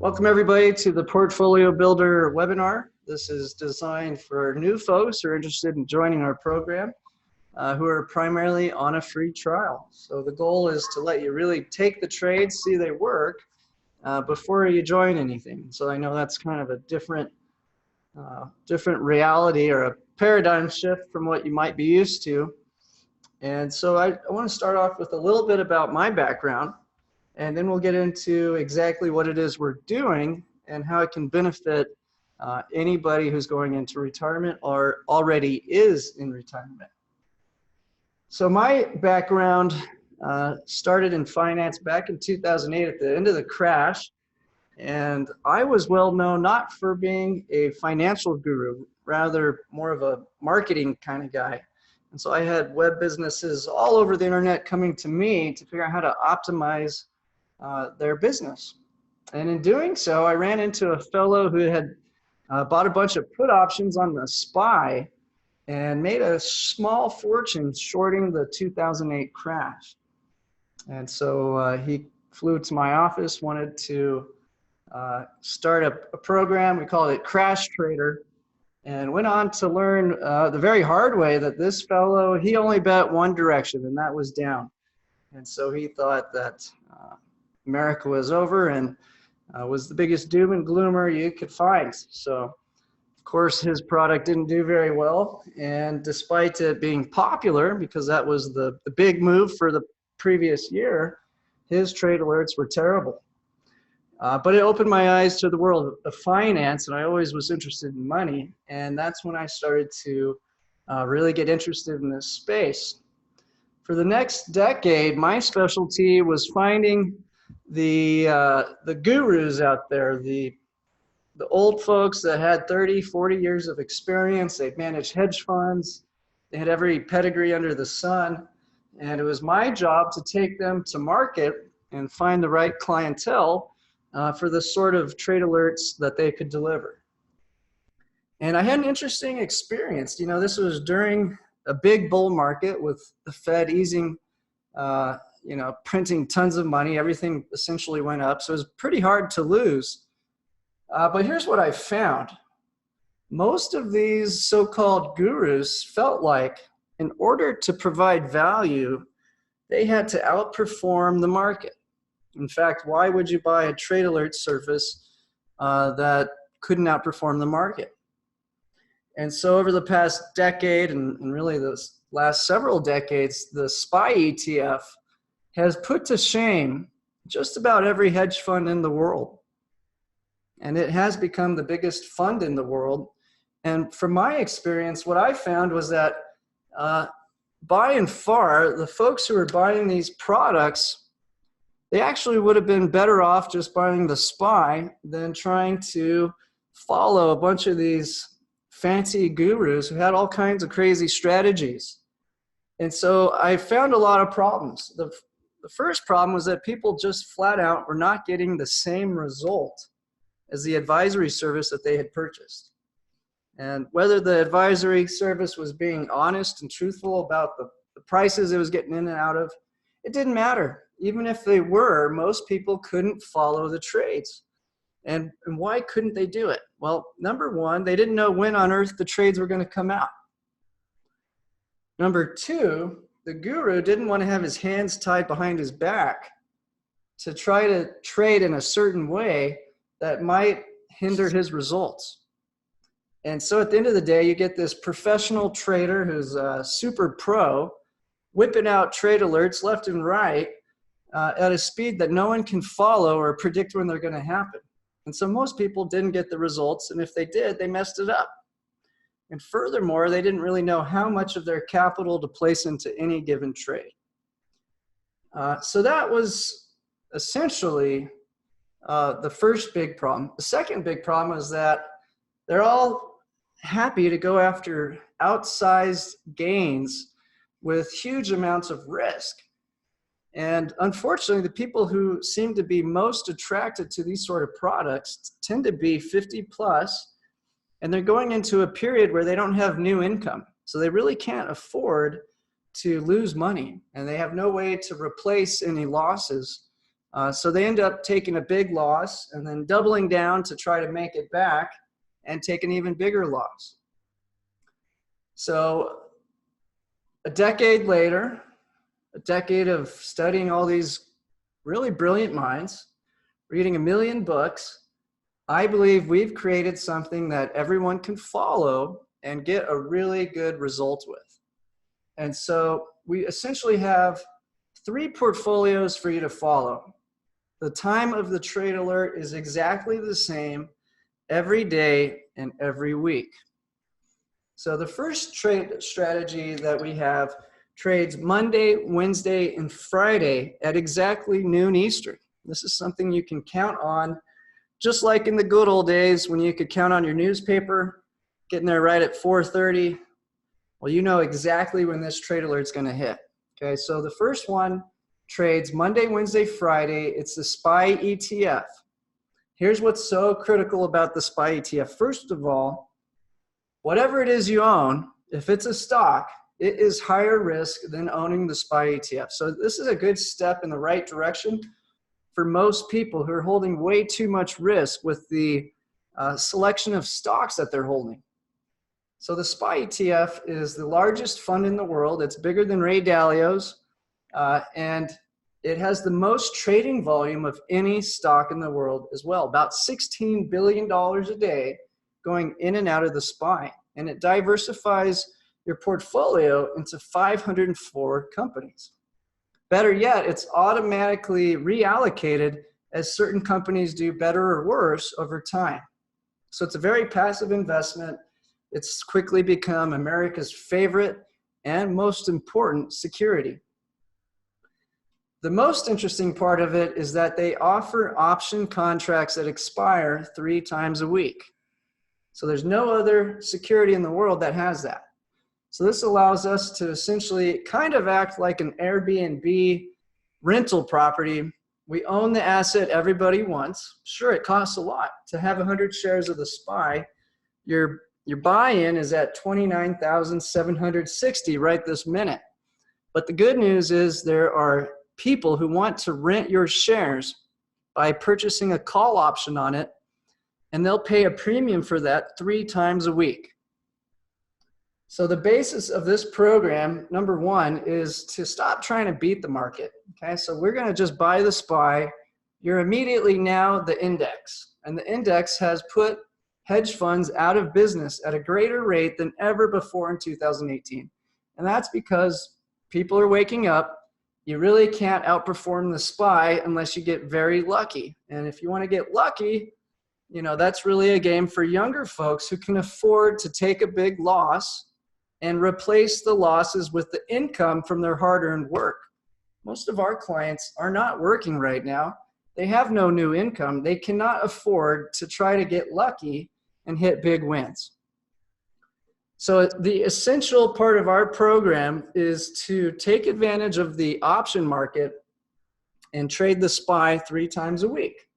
Welcome everybody to the Portfolio Builder webinar. This is designed for new folks who are interested in joining our program, who are primarily on a free trial. So the goal is to let you really take the trades, see they work, before you join anything. So I know that's kind of a different reality or a paradigm shift from what you might be used to. And so I want to start off with a little bit about my background. And then we'll get into exactly what it is we're doing and how it can benefit anybody who's going into retirement or already is in retirement. So my background started in finance back in 2008 at the end of the crash. And I was well known not for being a financial guru, rather more of a marketing kind of guy. And so I had web businesses all over the internet coming to me to figure out how to optimize their business. And in doing so, I ran into a fellow who had bought a bunch of put options on the SPY and made a small fortune shorting the 2008 crash. And so he flew to my office, wanted to start a program. We called it Crash Trader, and went on to learn the very hard way that this fellow, he only bet one direction, and that was down. And so he thought that America was over and was the biggest doom and gloomer you could find. So, of course, his product didn't do very well. And despite it being popular, because that was the big move for the previous year, his trade alerts were terrible. But it opened my eyes to the world of finance, and I always was interested in money. And that's when I started to really get interested in this space. For the next decade, my specialty was finding the gurus out there, the old folks that had 30, 40 years of experience. They'd managed hedge funds. They had every pedigree under the sun. And it was my job to take them to market and find the right clientele for the sort of trade alerts that they could deliver. And I had an interesting experience. You know, this was during a big bull market with the Fed easing, printing tons of money. Everything essentially went up. So it was pretty hard to lose. But here's what I found. Most of these so-called gurus felt like in order to provide value, they had to outperform the market. In fact, why would you buy a trade alert service that couldn't outperform the market? And so over the past decade and really those last several decades, the SPY ETF has put to shame just about every hedge fund in the world. And it has become the biggest fund in the world. And from my experience, what I found was that by and far, the folks who are buying these products, they actually would have been better off just buying the SPY than trying to follow a bunch of these fancy gurus who had all kinds of crazy strategies. And so I found a lot of problems. The first problem was that people just flat out were not getting the same result as the advisory service that they had purchased. And whether the advisory service was being honest and truthful about the prices it was getting in and out of, it didn't matter. Even if they were, most people couldn't follow the trades. And why couldn't they do it? Well, number one, they didn't know when on earth the trades were going to come out. Number two, the guru didn't want to have his hands tied behind his back to try to trade in a certain way that might hinder his results. And so at the end of the day, you get this professional trader who's a super pro, whipping out trade alerts left and right at a speed that no one can follow or predict when they're going to happen. And so most people didn't get the results, and if they did, they messed it up. And furthermore, they didn't really know how much of their capital to place into any given trade. So that was essentially the first big problem. The second big problem is that they're all happy to go after outsized gains with huge amounts of risk. And unfortunately, the people who seem to be most attracted to these sort of products tend to be 50 plus, and they're going into a period where they don't have new income. So they really can't afford to lose money, and they have no way to replace any losses So they end up taking a big loss and then doubling down to try to make it back and take an even bigger loss. So a decade later, a decade of studying all these really brilliant minds, reading 1 million books, I believe we've created something that everyone can follow and get a really good result with. And so we essentially have 3 portfolios for you to follow. The time of the trade alert is exactly the same every day and every week. So the first trade strategy that we have trades Monday, Wednesday, and Friday at exactly noon Eastern. This is something you can count on, just like in the good old days when you could count on your newspaper, getting there right at 4:30. Well, you know exactly when this trade alert is going to hit. Okay, so the first one trades Monday, Wednesday, Friday. It's the SPY ETF. Here's what's so critical about the SPY ETF. First of all, whatever it is you own, if it's a stock, it is higher risk than owning the SPY ETF. So this is a good step in the right direction for most people who are holding way too much risk with the selection of stocks that they're holding. So the SPY ETF is the largest fund in the world. It's bigger than Ray Dalio's, and it has the most trading volume of any stock in the world as well, about $16 billion a day going in and out of the SPY. And it diversifies your portfolio into 504 companies. Better yet, it's automatically reallocated as certain companies do better or worse over time. So it's a very passive investment. It's quickly become America's favorite and most important security. The most interesting part of it is that they offer option contracts that expire 3 times a week. So there's no other security in the world that has that. So this allows us to essentially kind of act like an Airbnb rental property. We own the asset everybody wants. Sure, it costs a lot to have 100 shares of the SPY. Your buy-in is at $29,760 right this minute. But the good news is there are people who want to rent your shares by purchasing a call option on it, and they'll pay a premium for that 3 times a week. So the basis of this program, number 1, is to stop trying to beat the market. Okay, so we're going to just buy the SPY. You're immediately now the index, and the index has put hedge funds out of business at a greater rate than ever before in 2018. And that's because people are waking up. You really can't outperform the SPY unless you get very lucky. And if you want to get lucky, you know, that's really a game for younger folks who can afford to take a big loss and replace the losses with the income from their hard-earned work. Most of our clients are not working right now. They have no new income. They cannot afford to try to get lucky and hit big wins. So the essential part of our program is to take advantage of the option market and trade the SPY 3 times a week.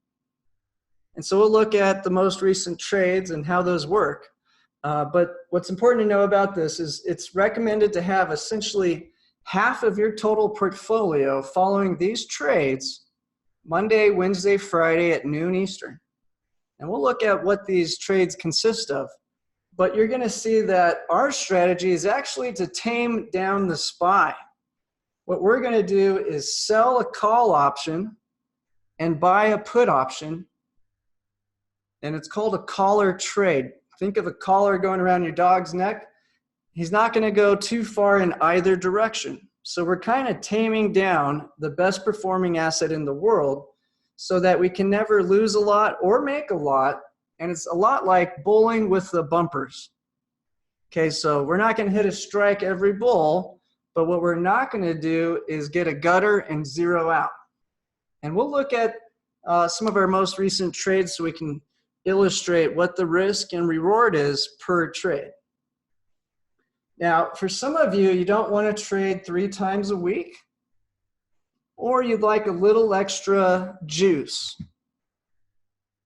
And so we'll look at the most recent trades and how those work. But what's important to know about this is it's recommended to have essentially half of your total portfolio following these trades Monday, Wednesday, Friday at noon Eastern. And we'll look at what these trades consist of. But you're going to see that our strategy is actually to tame down the SPY. What we're going to do is sell a call option and buy a put option. And it's called a collar trade. Think of a collar going around your dog's neck. He's not going to go too far in either direction. So we're kind of taming down the best performing asset in the world so that we can never lose a lot or make a lot. And it's a lot like bowling with the bumpers. Okay, so we're not going to hit a strike every bowl, but what we're not going to do is get a gutter and zero out. And we'll look at some of our most recent trades so we can illustrate what the risk and reward is per trade. Now, for some of you, you don't want to trade 3 times a week, or you'd like a little extra juice.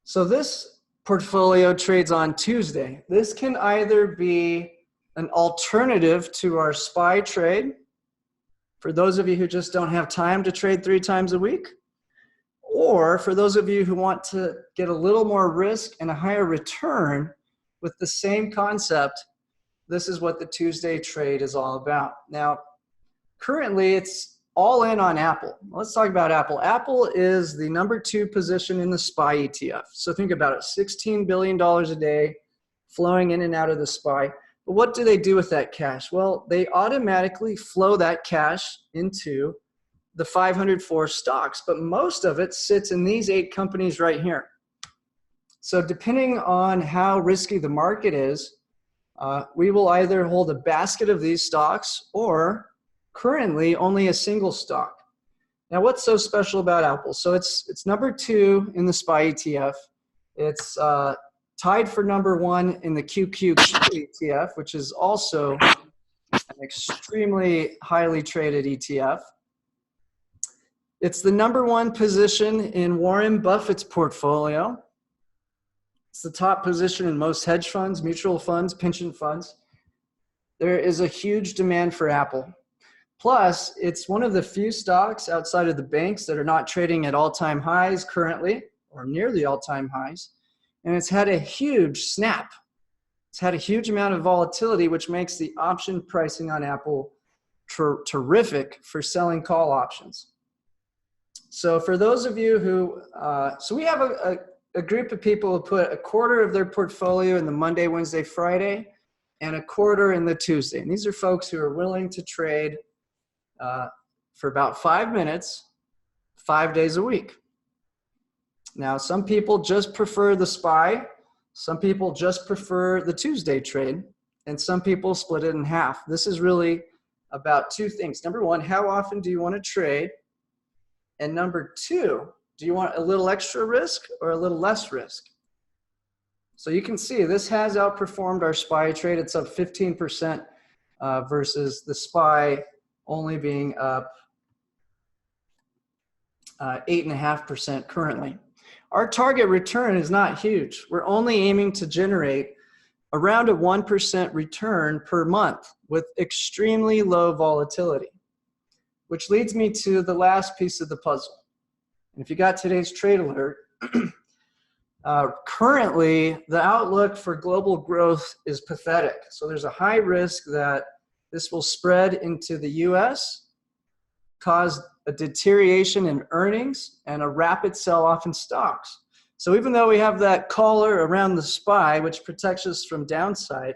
So this portfolio trades on Tuesday. This can either be an alternative to our SPY trade, for those of you who just don't have time to trade 3 times a week, Or for those of you who want to get a little more risk and a higher return with the same concept, this is what the Tuesday trade is all about. Now, currently it's all in on Apple. Let's talk about Apple. Apple is the number 2 position in the SPY ETF. So think about it, $16 billion a day flowing in and out of the SPY. But what do they do with that cash? Well, they automatically flow that cash into the 504 stocks, but most of it sits in these 8 companies right here. So depending on how risky the market is, we will either hold a basket of these stocks or currently only a single stock. Now, what's so special about Apple? So it's number 2 in the SPY ETF. It's tied for number 1 in the QQQ ETF, which is also an extremely highly traded ETF. It's the number 1 position in Warren Buffett's portfolio. It's the top position in most hedge funds, mutual funds, pension funds. There is a huge demand for Apple. Plus, it's one of the few stocks outside of the banks that are not trading at all-time highs currently, or near the all-time highs. And it's had a huge snap. It's had a huge amount of volatility, which makes the option pricing on Apple terrific for selling call options. So for those of you who, so we have a group of people who put a quarter of their portfolio in the Monday, Wednesday, Friday, and a quarter in the Tuesday. And these are folks who are willing to trade for about 5 minutes, 5 days a week. Now, some people just prefer the SPY. Some people just prefer the Tuesday trade. And some people split it in half. This is really about 2 things. Number 1, how often do you want to trade? And number 2, do you want a little extra risk or a little less risk? So you can see this has outperformed our SPY trade. It's up 15% versus the SPY only being up 8.5% currently. Our target return is not huge. We're only aiming to generate around a 1% return per month with extremely low volatility, which leads me to the last piece of the puzzle. And if you got today's trade alert, currently the outlook for global growth is pathetic. So there's a high risk that this will spread into the US, cause a deterioration in earnings, and a rapid sell-off in stocks. So even though we have that collar around the SPY, which protects us from downside,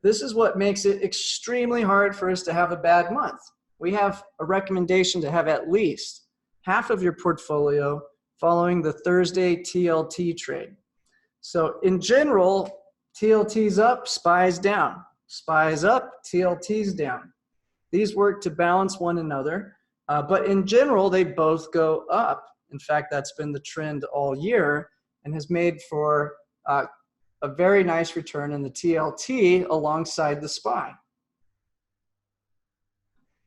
this is what makes it extremely hard for us to have a bad month. We have a recommendation to have at least half of your portfolio following the Thursday TLT trade. So in general, TLT's up, SPY's down. SPY's up, TLT's down. These work to balance one another, but in general, they both go up. In fact, that's been the trend all year and has made for a very nice return in the TLT alongside the SPY.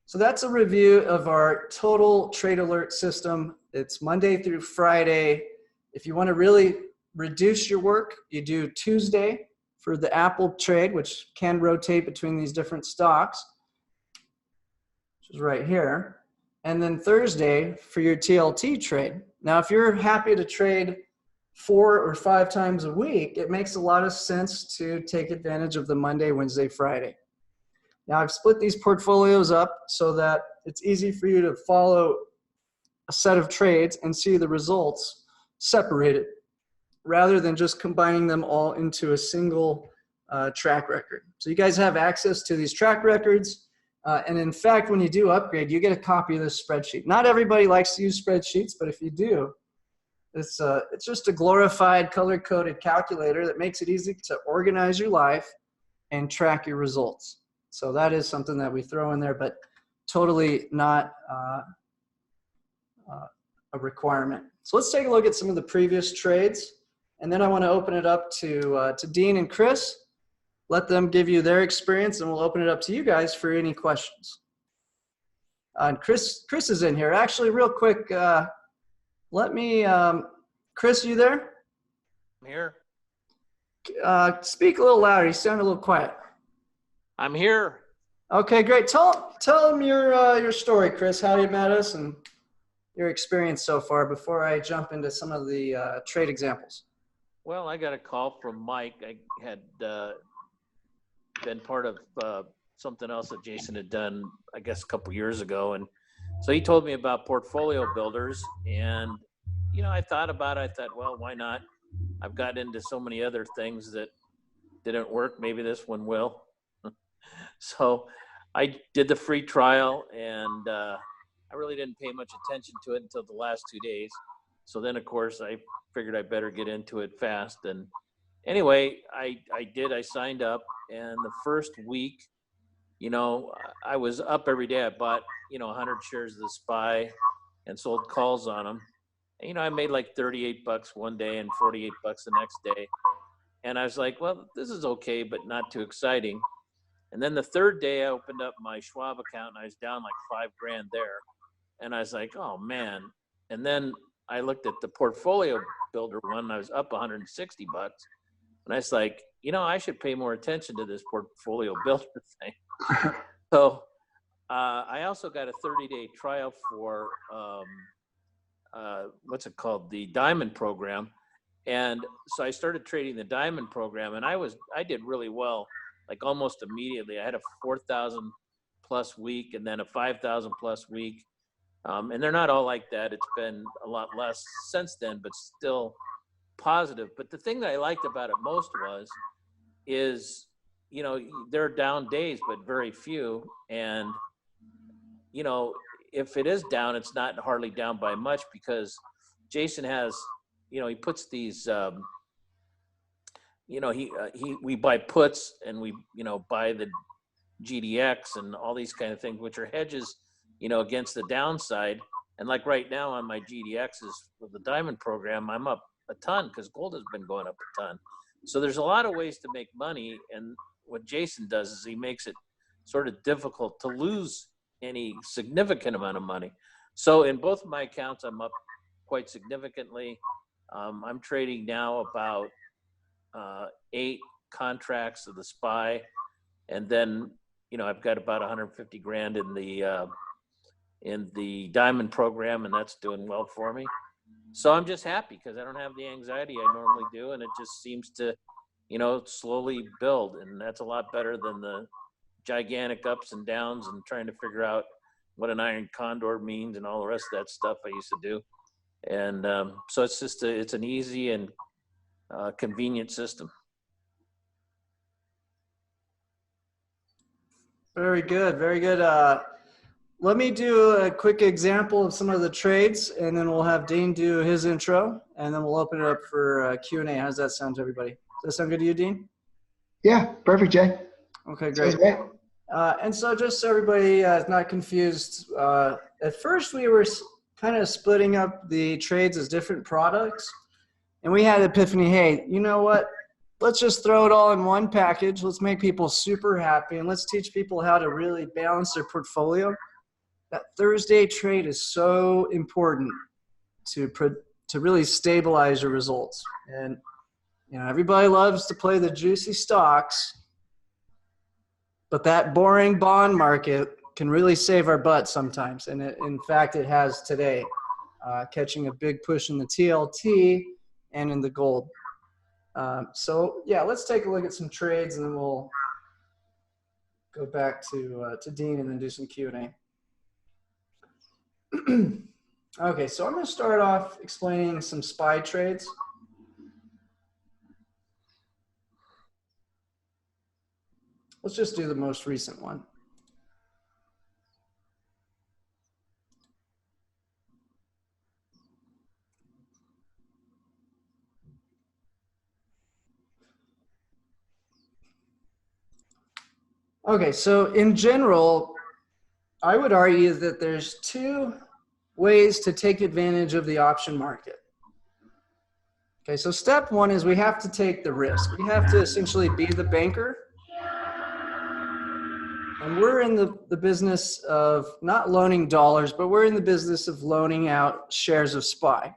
So that's a review of our total trade alert system. It's Monday through Friday. If you want to really reduce your work, you do Tuesday for the Apple trade, which can rotate between these different stocks, which is right here. And then Thursday for your TLT trade. Now, if you're happy to trade 4 or 5 times a week, it makes a lot of sense to take advantage of the Monday, Wednesday, Friday. Now, I've split these portfolios up so that it's easy for you to follow a set of trades and see the results separated rather than just combining them all into a single track record. So you guys have access to these track records. And in fact, when you do upgrade, you get a copy of this spreadsheet. Not everybody likes to use spreadsheets, but if you do, it's just a glorified color-coded calculator that makes it easy to organize your life and track your results. So that is something that we throw in there, but totally not a requirement. So let's take a look at some of the previous trades. And then I want to open it up to Dean and Chris. Let them give you their experience, and we'll open it up to you guys for any questions. And Chris is in here. Actually, real quick, let me, Chris, you there? I'm here. Speak a little louder. You sound a little quiet. I'm here. Okay, great. Tell them your story, Chris, how you met us and your experience so far before I jump into some of the trade examples. Well, I got a call from Mike. I had been part of something else that Jason had done, I guess, a couple years ago. And so he told me about portfolio builders. And, I thought about it. I thought, well, why not? I've gotten into so many other things that didn't work. Maybe this one will. So I did the free trial, and I really didn't pay much attention to it until the last 2 days. So then, of course, I figured I better get into it fast. And anyway, I did. I signed up, and the first week, I was up every day. I bought, 100 shares of the SPY and sold calls on them. And, I made like $38 one day and $48 the next day. And I was like, well, this is okay, but not too exciting. And then the third day I opened up my Schwab account and I was down like $5,000 there. And I was like, oh man. And then I looked at the portfolio builder one and I was up $160. And I was like, I should pay more attention to this portfolio builder thing. So I also got a 30-day trial for, what's it called? The Diamond program. And so I started trading the Diamond program, and I did really well, like almost immediately. I had a 4,000 plus week and then a 5,000 plus week. And they're not all like that. It's been a lot less since then, but still positive. But the thing that I liked about it most is, there are down days, but very few. And, if it is down, it's not hardly down by much because Jason has, he puts these, we buy puts and we, buy the GDX and all these kind of things, which are hedges, against the downside. And like right now on my GDXs with the Diamond program, I'm up a ton because gold has been going up a ton. So there's a lot of ways to make money. And what Jason does is he makes it sort of difficult to lose any significant amount of money. So in both of my accounts, I'm up quite significantly. I'm trading now about 8 contracts of the SPY, and then I've got about 150 grand in the Diamond program, and that's doing well for me. So I'm just happy because I don't have the anxiety I normally do, and it just seems to slowly build, and that's a lot better than the gigantic ups and downs and trying to figure out what an iron condor means and all the rest of that stuff I used to do. And so it's just it's an easy and convenient system. Very good, very good. Let me do a quick example of some of the trades, and then we'll have Dean do his intro, and then we'll open it up for Q&A. How does that sound to everybody? Does that sound good to you, Dean? Yeah, perfect, Jay. Okay, great. And so just so everybody is not confused, at first we were kind of splitting up the trades as different products, and we had epiphany, hey, you know what? Let's just throw it all in one package. Let's make people super happy, and let's teach people how to really balance their portfolio. That Thursday trade is so important to really stabilize your results. And everybody loves to play the juicy stocks, but that boring bond market can really save our butt sometimes. And in fact, it has today, catching a big push in the TLT and in the gold. So yeah, let's take a look at some trades, and then we'll go back to Dean and then do some Q&A. Okay, so I'm going to start off explaining some SPY trades. Let's just do the most recent one. Okay, so in general, I would argue that there's 2 ways to take advantage of the option market. Okay, so step 1 is we have to take the risk. We have to essentially be the banker. And we're in the business of not loaning dollars, but we're in the business of loaning out shares of SPY.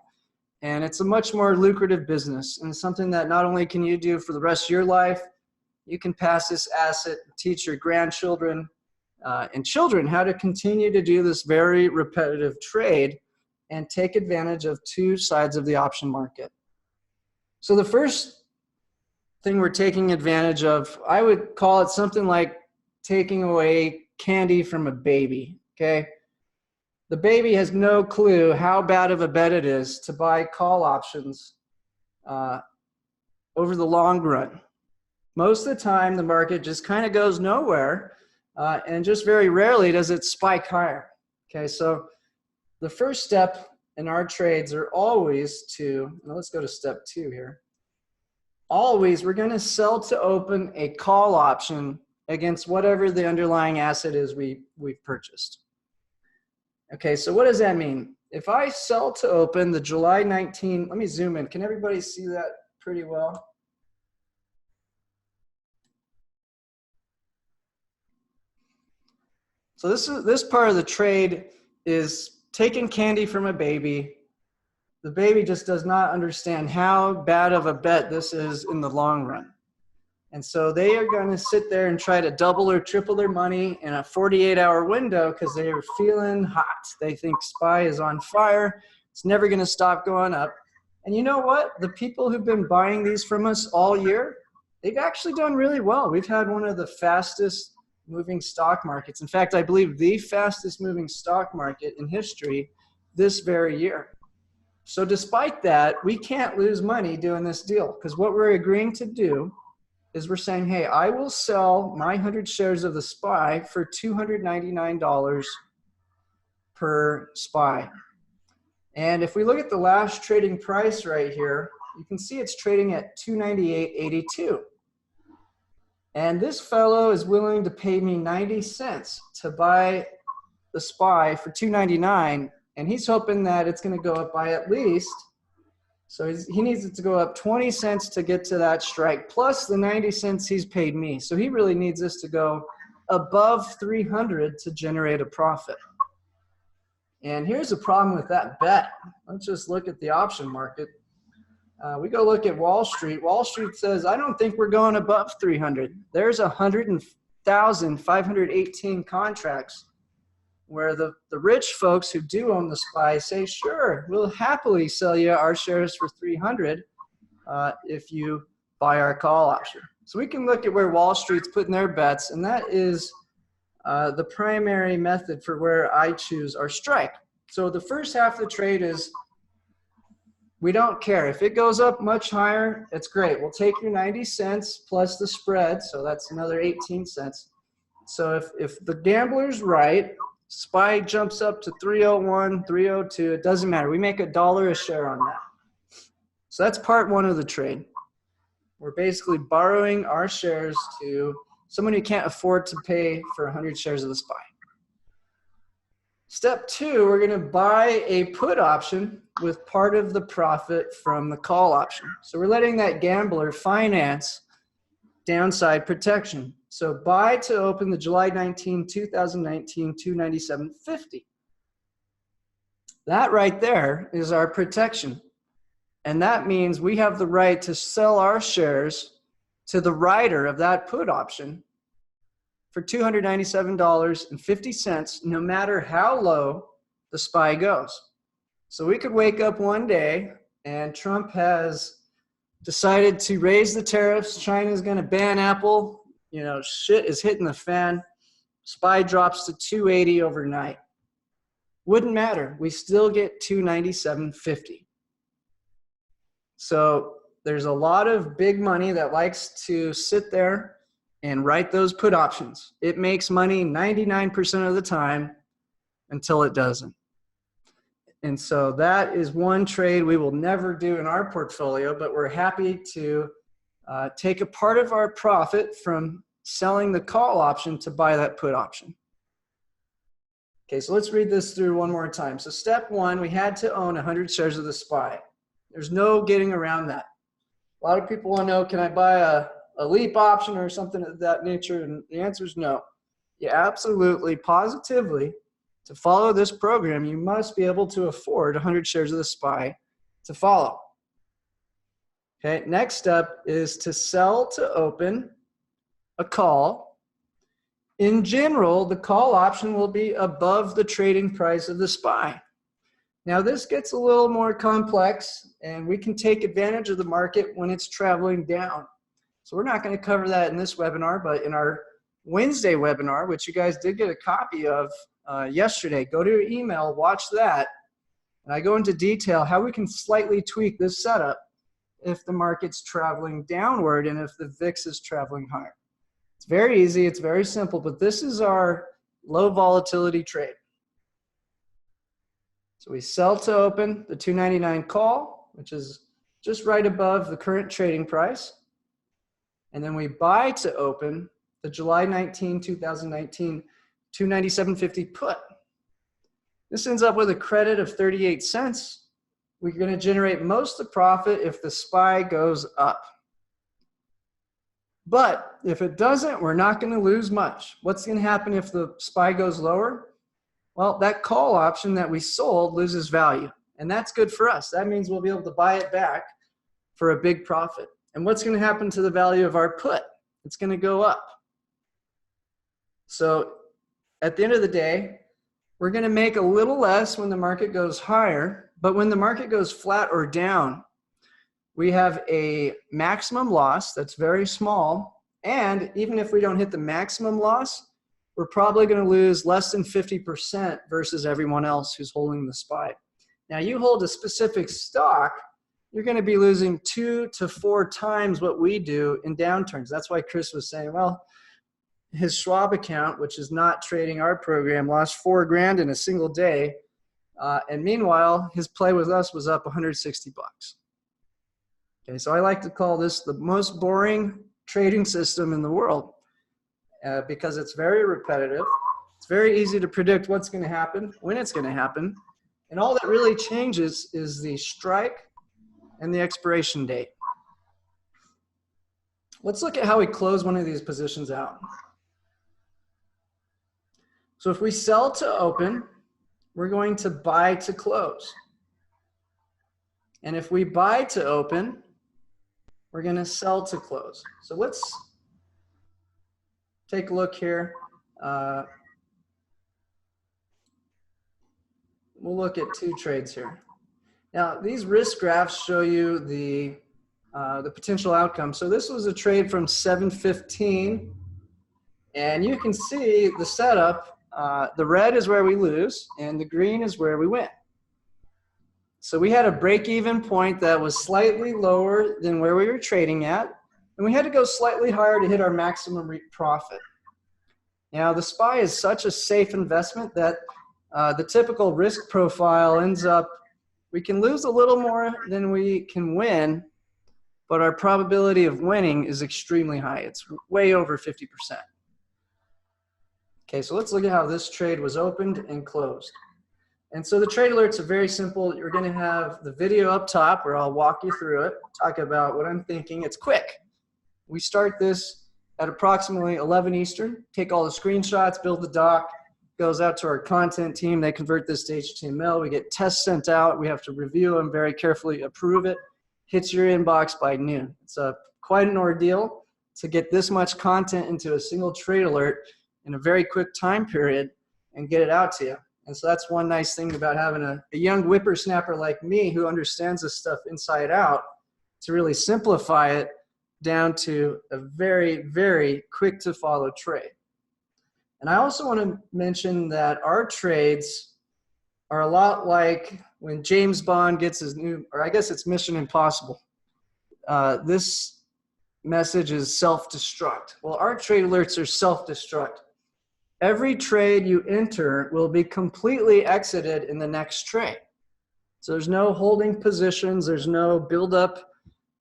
And it's a much more lucrative business, and it's something that not only can you do for the rest of your life, you can pass this asset, teach your grandchildren and children how to continue to do this very repetitive trade and take advantage of two sides of the option market. So the first thing we're taking advantage of, I would call it something like taking away candy from a baby, okay? The baby has no clue how bad of a bet it is to buy call options over the long run. Most of the time, the market just kind of goes nowhere, and just very rarely does it spike higher. Okay, so the first step in our trades are always to, now let's go to step 2 here. Always, we're going to sell to open a call option against whatever the underlying asset is we've purchased. Okay, so what does that mean? If I sell to open the July 19, let me zoom in. Can everybody see that pretty well? So this part of the trade is taking candy from a baby. The baby just does not understand how bad of a bet this is in the long run. And so they are going to sit there and try to double or triple their money in a 48-hour window because they are feeling hot. They think SPY is on fire. It's never going to stop going up. And you know what? The people who've been buying these from us all year, they've actually done really well. We've had one of the fastest moving stock markets. In fact, I believe the fastest moving stock market in history this very year. So despite that, we can't lose money doing this deal because what we're agreeing to do is we're saying, hey, I will sell my 100 shares of the SPY for $299 per SPY. And if we look at the last trading price right here, you can see it's trading at $298.82. And this fellow is willing to pay me 90 cents to buy the SPY for $299, and he's hoping that it's going to go up by at least, so he needs it to go up 20 cents to get to that strike, plus the 90 cents he's paid me. So he really needs this to go above 300 to generate a profit. And here's the problem with that bet. Let's just look at the option market. We go look at Wall Street. Wall Street says, I don't think we're going above 300. There's 100,518 contracts where the rich folks who do own the SPY say, sure, we'll happily sell you our shares for 300 if you buy our call option. So we can look at where Wall Street's putting their bets, and that is the primary method for where I choose our strike. So the first half of the trade is we don't care. If it goes up much higher, it's great. We'll take your 90 cents plus the spread, so that's another 18 cents. So if the gambler's right, SPY jumps up to 301, 302, it doesn't matter. We make $1 a share on that. So that's part one of the trade. We're basically borrowing our shares to someone who can't afford to pay for 100 shares of the SPY. Step two, we're going to buy a put option with part of the profit from the call option. So we're letting that gambler finance downside protection. So buy to open the July 19, 2019, 297.50. That right there is our protection. And that means we have the right to sell our shares to the writer of that put option for $297.50, no matter how low the SPY goes. So we could wake up one day and Trump has decided to raise the tariffs. China's going to ban Apple. You know, shit is hitting the fan. SPY drops to 280 overnight. Wouldn't matter. We still get 297.50. So there's a lot of big money that likes to sit there and write those put options. It makes money 99% of the time until it doesn't. And so that is one trade we will never do in our portfolio, but we're happy to take a part of our profit from selling the call option to buy that put option. Okay, so let's read this through one more time. So step one, we had to own 100 shares of the SPY. There's no getting around that. A lot of people want to know, can I buy a leap option or something of that nature? And the answer is no. You absolutely, positively, to follow this program, you must be able to afford 100 shares of the SPY to follow. Okay, next step is to sell to open a call. In general, the call option will be above the trading price of the SPY. Now this gets a little more complex, and we can take advantage of the market when it's traveling down. So we're not going to cover that in this webinar, but in our Wednesday webinar, which you guys did get a copy of yesterday, go to your email, watch that, and I go into detail how we can slightly tweak this setup if the market's traveling downward and if the VIX is traveling higher. It's very easy, it's very simple, but this is our low volatility trade. So we sell to open the 299 call, which is just right above the current trading price. And then we buy to open the July 19, 2019 297.50 put. This ends up with a credit of 38 cents. We're going to generate most of the profit if the SPY goes up. But if it doesn't, we're not going to lose much. What's going to happen if the SPY goes lower? Well, that call option that we sold loses value, and that's good for us. That means we'll be able to buy it back for a big profit. And what's going to happen to the value of our put? It's going to go up. So at the end of the day, we're going to make a little less when the market goes higher, but when the market goes flat or down, we have a maximum loss that's very small, and even if we don't hit the maximum loss, we're probably going to lose less than 50% versus everyone else who's holding the SPY. Now, you hold a specific stock, you're going to be losing 2 to 4 times what we do in downturns. That's why Chris was saying, well, his Schwab account, which is not trading our program, lost $4 grand in a single day. And meanwhile, his play with us was up 160 bucks. Okay, so I like to call this the most boring trading system in the world because it's very repetitive. It's very easy to predict what's going to happen, when it's going to happen. And all that really changes is the strike and the expiration date. Let's look at how we close one of these positions out. So if we sell to open, we're going to buy to close. And if we buy to open, we're going to sell to close. So let's take a look here. We'll look at 2 trades here. Now, these risk graphs show you the potential outcome. So this was a trade from 7:15, and you can see the setup. The red is where we lose, and the green is where we win. So we had a break-even point that was slightly lower than where we were trading at, and we had to go slightly higher to hit our maximum profit. Now, the SPY is such a safe investment that the typical risk profile ends up, we can lose a little more than we can win, but our probability of winning is extremely high. It's way over 50%. Okay, so let's look at how this trade was opened and closed. And so the trade alerts are very simple. You're going to have the video up top where I'll walk you through it, talk about what I'm thinking. It's quick. We start this at approximately 11 Eastern, take all the screenshots, build the doc, goes out to our content team. They convert this to HTML. We get tests sent out. We have to review them very carefully, approve it. Hits your inbox by noon. It's quite an ordeal to get this much content into a single trade alert in a very quick time period and get it out to you. And so that's one nice thing about having a young whippersnapper like me who understands this stuff inside out, to really simplify it down to a very, very quick to follow trade. And I also want to mention that our trades are a lot like when James Bond gets his new, or I guess it's Mission Impossible. This message is self-destruct. Well, our trade alerts are self-destruct. Every trade you enter will be completely exited in the next trade. So there's no holding positions. There's no buildup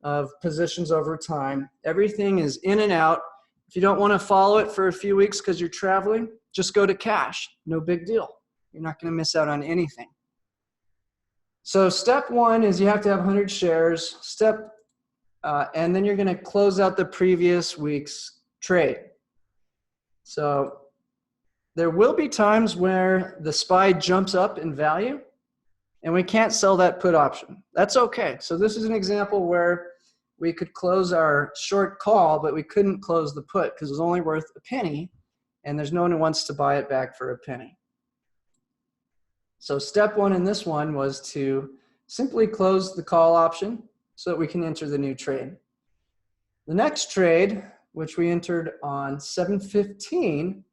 of positions over time. Everything is in and out. If you don't want to follow it for a few weeks because you're traveling, just go to cash. No big deal. You're not going to miss out on anything. So step 1 is you have to have 100 shares. And then you're going to close out the previous week's trade. So there will be times where the SPY jumps up in value and we can't sell that put option. That's okay. So this is an example where we could close our short call, but we couldn't close the put because it was only worth a penny, and there's no one who wants to buy it back for a penny. So step one in this one was to simply close the call option so that we can enter the new trade. The next trade, which we entered on 7/15,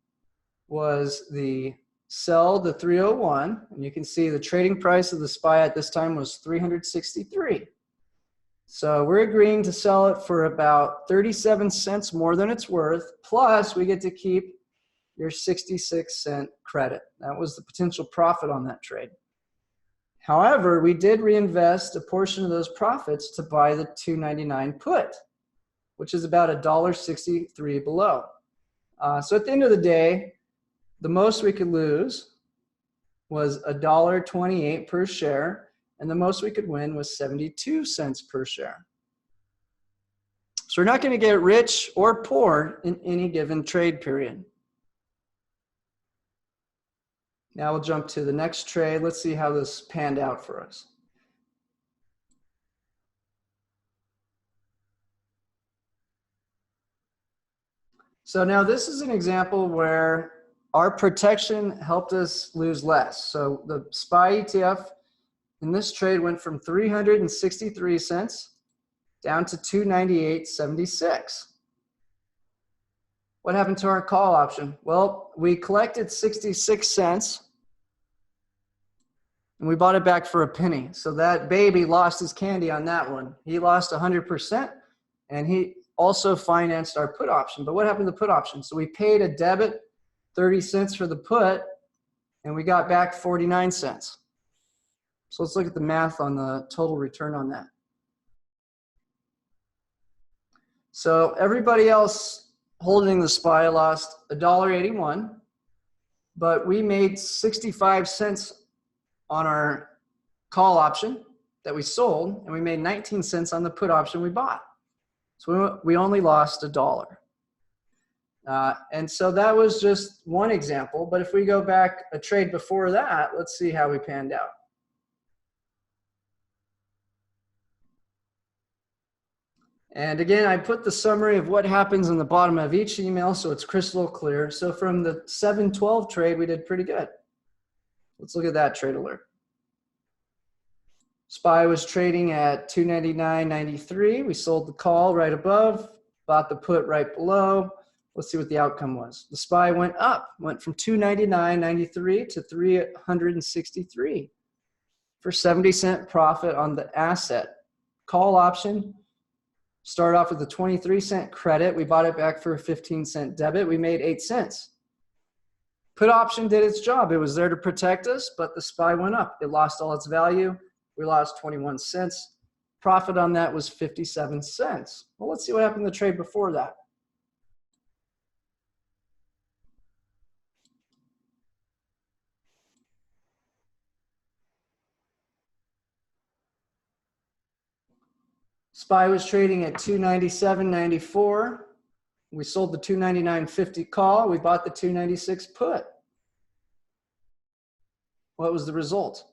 was the sell the 301. And you can see the trading price of the SPY at this time was 363. So we're agreeing to sell it for about 37 cents more than it's worth, plus we get to keep your 66-cent credit. That was the potential profit on that trade. However, we did reinvest a portion of those profits to buy the 299 put, which is about $1.63 below. So at the end of the day, the most we could lose was $1.28 per share, and the most we could win was 72 cents per share. So we're not going to get rich or poor in any given trade period. Now we'll jump to the next trade. Let's see how this panned out for us. So now this is an example where our protection helped us lose less. So the SPY ETF in this trade went from 363 cents down to 298.76. What happened to our call option? Well, we collected 66 cents and we bought it back for a penny. So that baby lost his candy on that one. He lost 100% and he also financed our put option. But what happened to the put option? So we paid a debit 30 cents for the put and we got back 49 cents. So let's look at the math on the total return on that. So everybody else holding the SPY lost $1.81, but we made 65 cents on our call option that we sold, and we made 19 cents on the put option we bought. So we only lost $1. And so that was just one example, but if we go back a trade before that, let's see how we panned out. And again, I put the summary of what happens in the bottom of each email so it's crystal clear. So from the 7/12 trade, we did pretty good. Let's look at that trade alert. SPY was trading at 299.93. We sold the call right above, bought the put right below. Let's see what the outcome was. The SPY went up, went from 299.93 to 363 for 70-cent profit on the asset. Call option started off with a 23-cent credit. We bought it back for a 15-cent debit. We made 8 cents. Put option did its job. It was there to protect us, but the SPY went up. It lost all its value. We lost 21 cents. Profit on that was 57 cents. Well, let's see what happened in the trade before that. SPY was trading at 297.94. We sold the 299.50 call. We bought the 296 put. What was the result?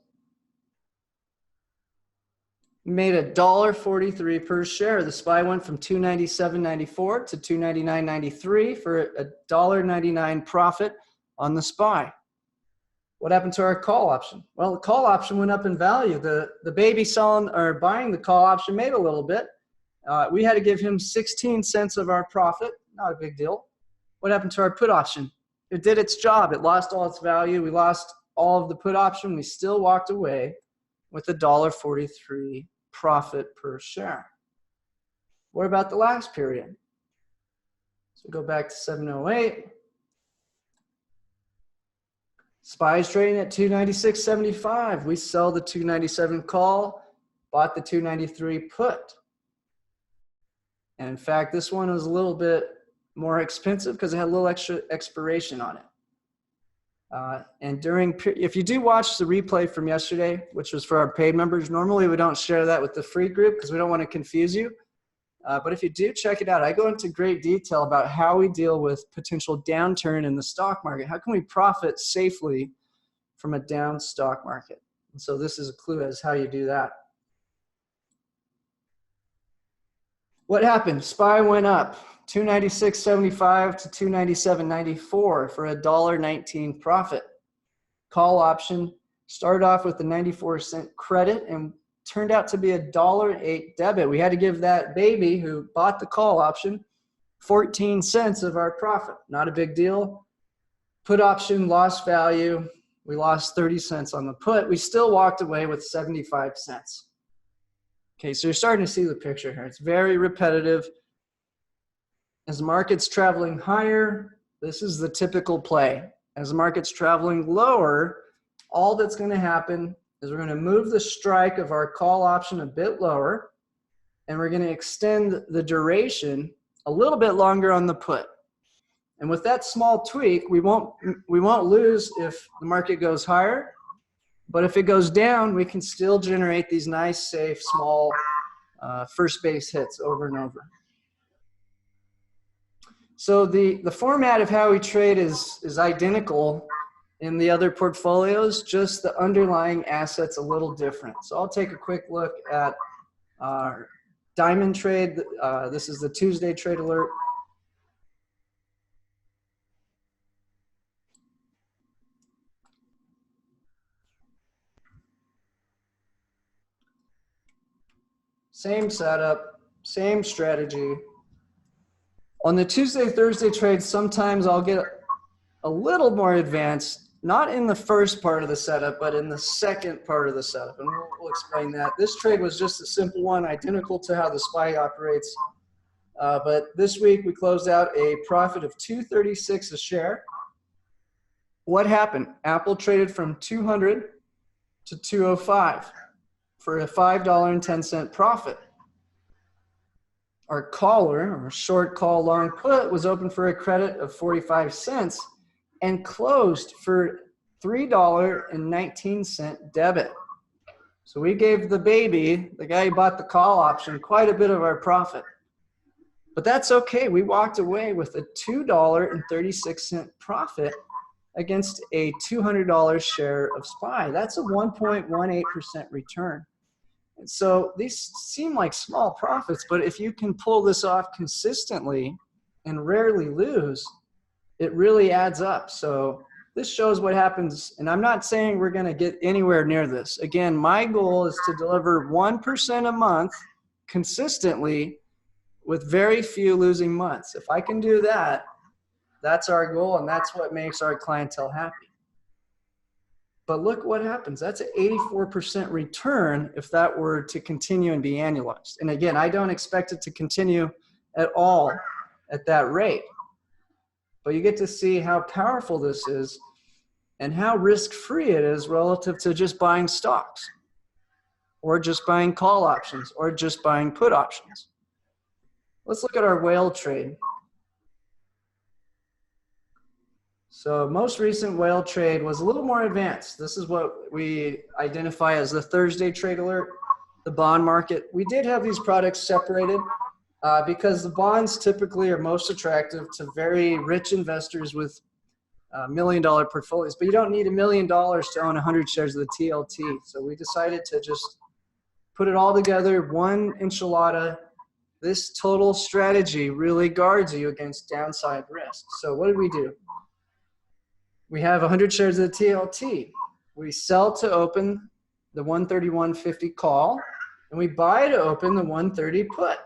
We made $1.43 per share. The SPY went from 297.94 to 299.93 for a $1.99 profit on the SPY. What happened to our call option? Well, the call option went up in value. The baby selling or buying the call option made a little bit. We had to give him 16 cents of our profit. Not a big deal. What happened to our put option? It did its job. It lost all its value. We lost all of the put option. We still walked away with $1.43 profit per share. What about the last period? So go back to 708. SPY is trading at 296.75. We sell the 297 call, bought the 293 put. And in fact, this one was a little bit more expensive because it had a little extra expiration on it. And if you do watch the replay from yesterday, which was for our paid members, normally we don't share that with the free group because we don't want to confuse you. But if you do check it out, I go into great detail about how we deal with potential downturn in the stock market. How can we profit safely from a down stock market? And so this is a clue as how you do that. What happened? SPY went up 296.75 to 297.94 for a $1.19 profit. Call option Started off with a 94-cent credit and turned out to be a $1.08 debit. We had to give that baby who bought the call option 14 cents of our profit. Not a big deal. Put option lost value. We lost 30 cents on the put. We still walked away with 75 cents. Okay, so you're starting to see the picture here. It's very repetitive. As the market's traveling higher, this is the typical play. As the market's traveling lower, all that's going to happen is we're going to move the strike of our call option a bit lower, and we're going to extend the duration a little bit longer on the put. And with that small tweak, we won't lose if the market goes higher, but if it goes down, we can still generate these nice, safe, small first base hits over and over. So the format of how we trade is identical in the other portfolios, just the underlying assets a little different. So I'll take a quick look at our diamond trade. This is the Tuesday trade alert. Same setup, same strategy. On the Tuesday, Thursday trades, sometimes I'll get a little more advanced, not in the first part of the setup, but in the second part of the setup. And we'll explain that. This trade was just a simple one, identical to how the SPY operates. But this week we closed out a profit of $2.36 a share. What happened? Apple traded from 200 to 205 for a $5.10 profit. Our caller, or short call long put, was open for a credit of 45 cents and closed for $3.19 debit. So we gave the baby, the guy who bought the call option, quite a bit of our profit. But that's okay. We walked away with a $2.36 profit against a $200 share of SPY. That's a 1.18% return. And so these seem like small profits, but if you can pull this off consistently and rarely lose, it really adds up. So this shows what happens. And I'm not saying we're going to get anywhere near this. Again, my goal is to deliver 1% a month consistently with very few losing months. If I can do that, that's our goal, and that's what makes our clientele happy. But look what happens. That's an 84% return if that were to continue and be annualized. And again, I don't expect it to continue at all at that rate. But you get to see how powerful this is and how risk-free it is relative to just buying stocks or just buying call options or just buying put options. Let's look at our whale trade. So most recent whale trade was a little more advanced. This is what we identify as the Thursday trade alert, the bond market. We did have these products separated because the bonds typically are most attractive to very rich investors with $1 million portfolios. But you don't need $1 million to own 100 shares of the TLT. So we decided to just put it all together, one enchilada. This total strategy really guards you against downside risk. So what did we do? We have 100 shares of the TLT. We sell to open the 131.50 call, and we buy to open the 130 put.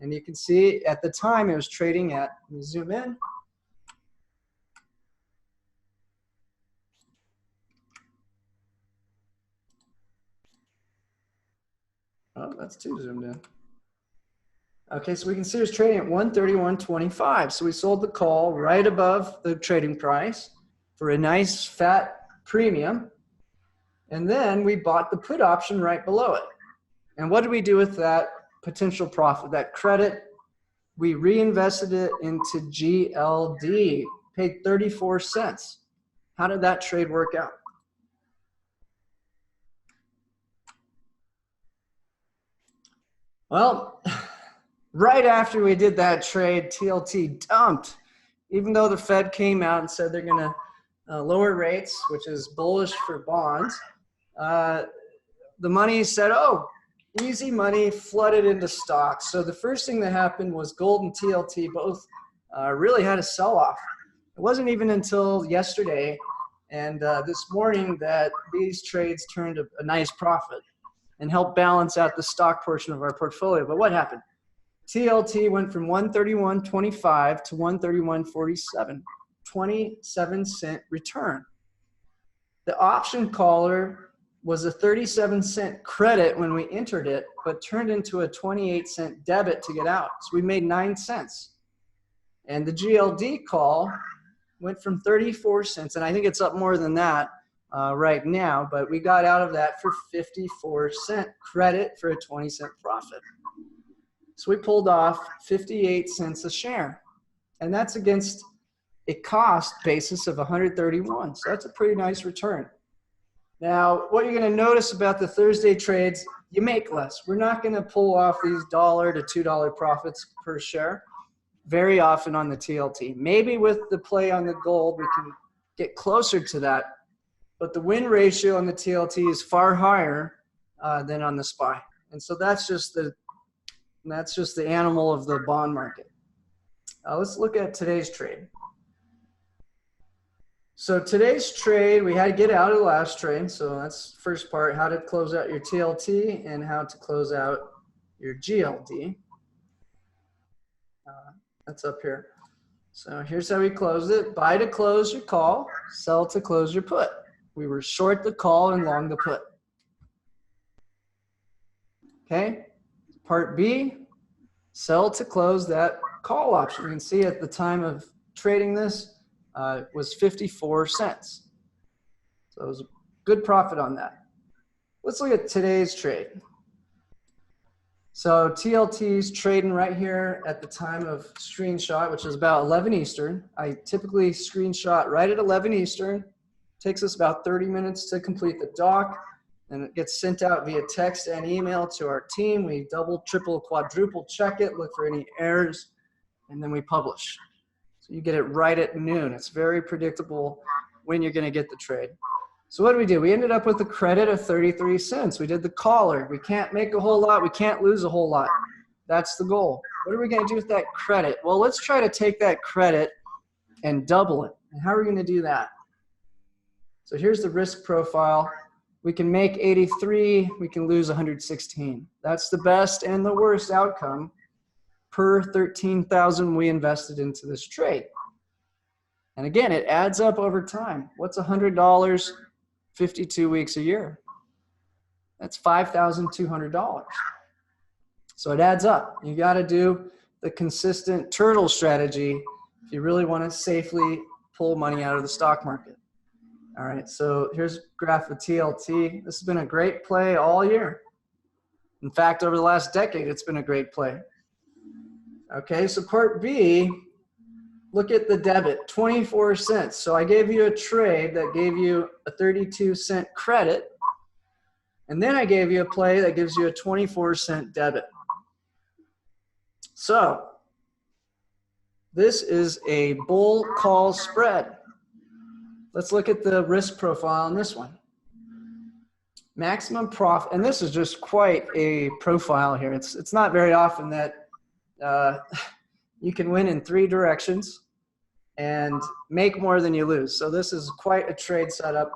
And you can see at the time it was trading at, let me zoom in. Oh, that's too zoomed in. Okay, so we can see it was trading at 131.25. So we sold the call right above the trading price for a nice fat premium. And then we bought the put option right below it. And what did we do with that potential profit, that credit? We reinvested it into GLD, paid 34 cents. How did that trade work out? Well, right after we did that trade, TLT dumped. Even though the Fed came out and said they're going to lower rates, which is bullish for bonds, the money said, oh, easy money, flooded into stocks. So the first thing that happened was gold and TLT both really had a sell-off. It wasn't even until yesterday And this morning that these trades turned a nice profit and helped balance out the stock portion of our portfolio. But what happened? TLT went from 131.25 to 131.47, 27-cent return. The option caller was a 37-cent credit when we entered it, but turned into a 28-cent debit to get out. So we made 9 cents. And the GLD call went from 34 cents, and I think it's up more than that right now, but we got out of that for 54-cent credit for a 20-cent profit. So we pulled off 58 cents a share, and that's against a cost basis of 131. So that's a pretty nice return. Now, what you're going to notice about the Thursday trades, you make less. We're not going to pull off these $1 to $2 profits per share very often on the TLT. Maybe with the play on the gold, we can get closer to that, but the win ratio on the TLT is far higher than on the SPY. And so that's just the animal of the bond market. Let's look at today's trade. So today's trade, we had to get out of the last trade. So that's the first part, how to close out your TLT and how to close out your GLD. That's up here. So here's how we closed it. Buy to close your call, sell to close your put. We were short the call and long the put. Okay. Part B, sell to close that call option. You can see at the time of trading this was 54 cents. So it was a good profit on that. Let's look at today's trade. So TLT's trading right here at the time of screenshot, which is about 11 Eastern. I typically screenshot right at 11 Eastern. Takes us about 30 minutes to complete the doc, and it gets sent out via text and email to our team. We double, triple, quadruple check it, look for any errors, and then we publish. So you get it right at noon. It's very predictable when you're going to get the trade. So what did? We ended up with a credit of 33 cents. We did the caller. We can't make a whole lot. We can't lose a whole lot. That's the goal. What are we going to do with that credit? Well, let's try to take that credit and double it. And how are we going to do that? So here's the risk profile. We can make 83. We can lose 116. That's the best and the worst outcome per 13,000 we invested into this trade. And again, it adds up over time. What's $100? 52 weeks a year. That's $5,200. So it adds up. You got to do the consistent turtle strategy if you really want to safely pull money out of the stock market. All right, so here's a graph of TLT. This has been a great play all year. In fact, over the last decade, it's been a great play. Okay, so part B, look at the debit, 24 cents. So I gave you a trade that gave you a 32-cent credit, and then I gave you a play that gives you a 24-cent debit. So this is a bull call spread. Let's look at the risk profile on this one. Maximum profit, and this is just quite a profile here. It's not very often that you can win in 3 directions and make more than you lose. So this is quite a trade setup.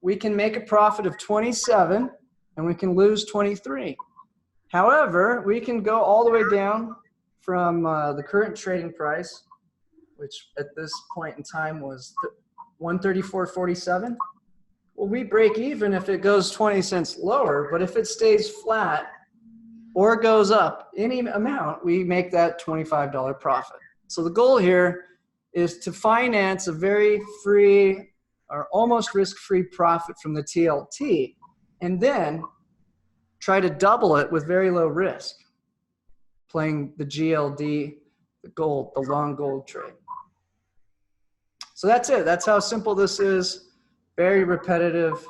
We can make a profit of 27 and we can lose 23. However, we can go all the way down from the current trading price, which at this point in time was 134.47. Well, we break even if it goes 20 cents lower, but if it stays flat or goes up any amount, we make that $25 profit. So the goal here is to finance a very free or almost risk-free profit from the TLT and then try to double it with very low risk, playing the GLD, the gold, the long gold trade. So that's it. That's how simple this is. Very repetitive.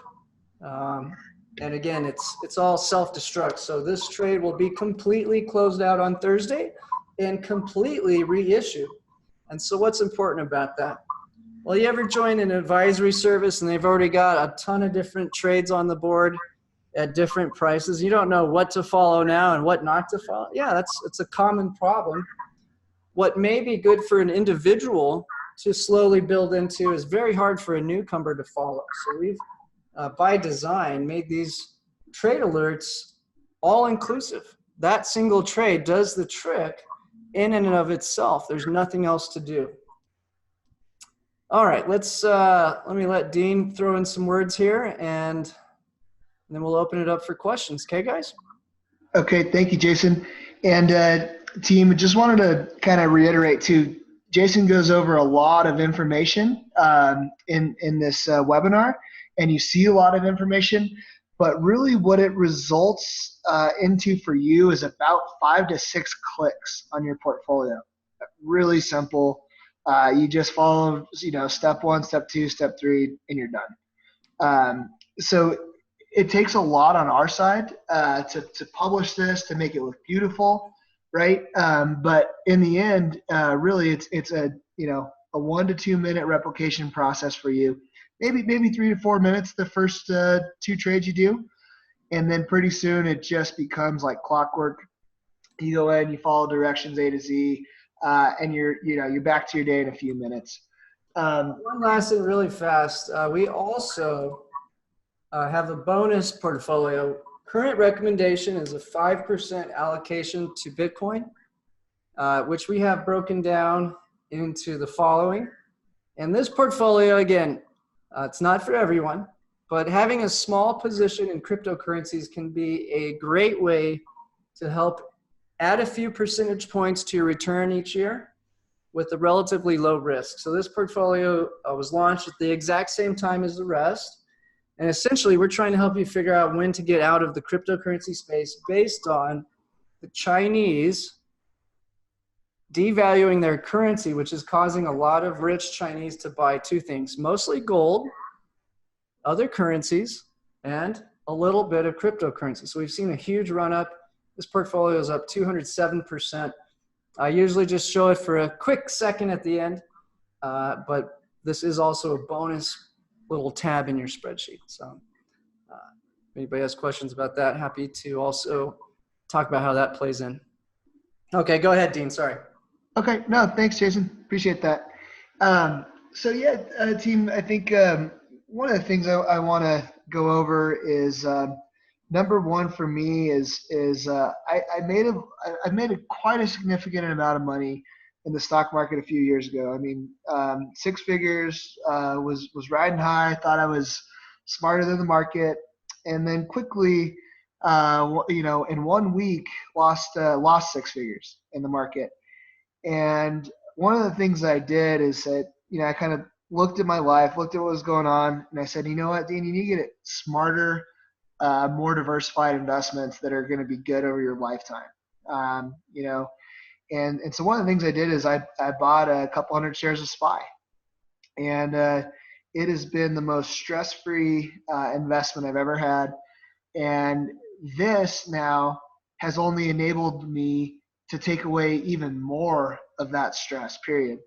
And again, it's all self-destruct. So this trade will be completely closed out on Thursday and completely reissued. And so what's important about that? Well, you ever join an advisory service and they've already got a ton of different trades on the board at different prices? You don't know what to follow now and what not to follow. Yeah, it's a common problem. What may be good for an individual to slowly build into is very hard for a newcomer to follow. So we've, by design, made these trade alerts all inclusive. That single trade does the trick in and of itself. There's nothing else to do. All right, let me let Dean throw in some words here, and then we'll open it up for questions. Okay, guys? Okay, thank you, Jason. And team, just wanted to kind of reiterate too, Jason goes over a lot of information in this webinar, and you see a lot of information, but really what it results into for you is about 5 to 6 clicks on your portfolio. Really simple. You just follow, step 1, step 2, step 3, and you're done. So it takes a lot on our side to publish this, to make it look beautiful, right? But in the end, really, it's a 1 to 2 minute replication process for you. Maybe 3 to 4 minutes the first 2 trades you do, and then pretty soon it just becomes like clockwork. You go in, you follow directions A to Z, and you're back to your day in a few minutes. One last thing really fast. We also have a bonus portfolio. Current recommendation is a 5% allocation to Bitcoin, which we have broken down into the following. And this portfolio, again, it's not for everyone, but having a small position in cryptocurrencies can be a great way to help add a few percentage points to your return each year with a relatively low risk. So this portfolio was launched at the exact same time as the rest. And essentially, we're trying to help you figure out when to get out of the cryptocurrency space based on the Chinese devaluing their currency, which is causing a lot of rich Chinese to buy 2 things, mostly gold, other currencies, and a little bit of cryptocurrency. So we've seen a huge run up. This portfolio is up 207%. I usually just show it for a quick second at the end, but this is also a bonus little tab in your spreadsheet. So if anybody has questions about that, happy to also talk about how that plays in. Okay, go ahead, Dean, sorry. Okay, no, thanks, Jason. Appreciate that. So yeah, team, I think one of the things I want to go over is number one for me is I made quite a significant amount of money in the stock market a few years ago. I mean, 6 figures, was riding high. Thought I was smarter than the market, and then quickly, in 1 week, lost 6 figures in the market. And one of the things that I did is that, I kind of looked at my life, looked at what was going on, and I said, you know what, Dean, you need to get smarter, more diversified investments that are going to be good over your lifetime. And so one of the things I did is I bought a couple hundred shares of SPY, and it has been the most stress-free investment I've ever had. And this now has only enabled me to take away even more of that stress, period.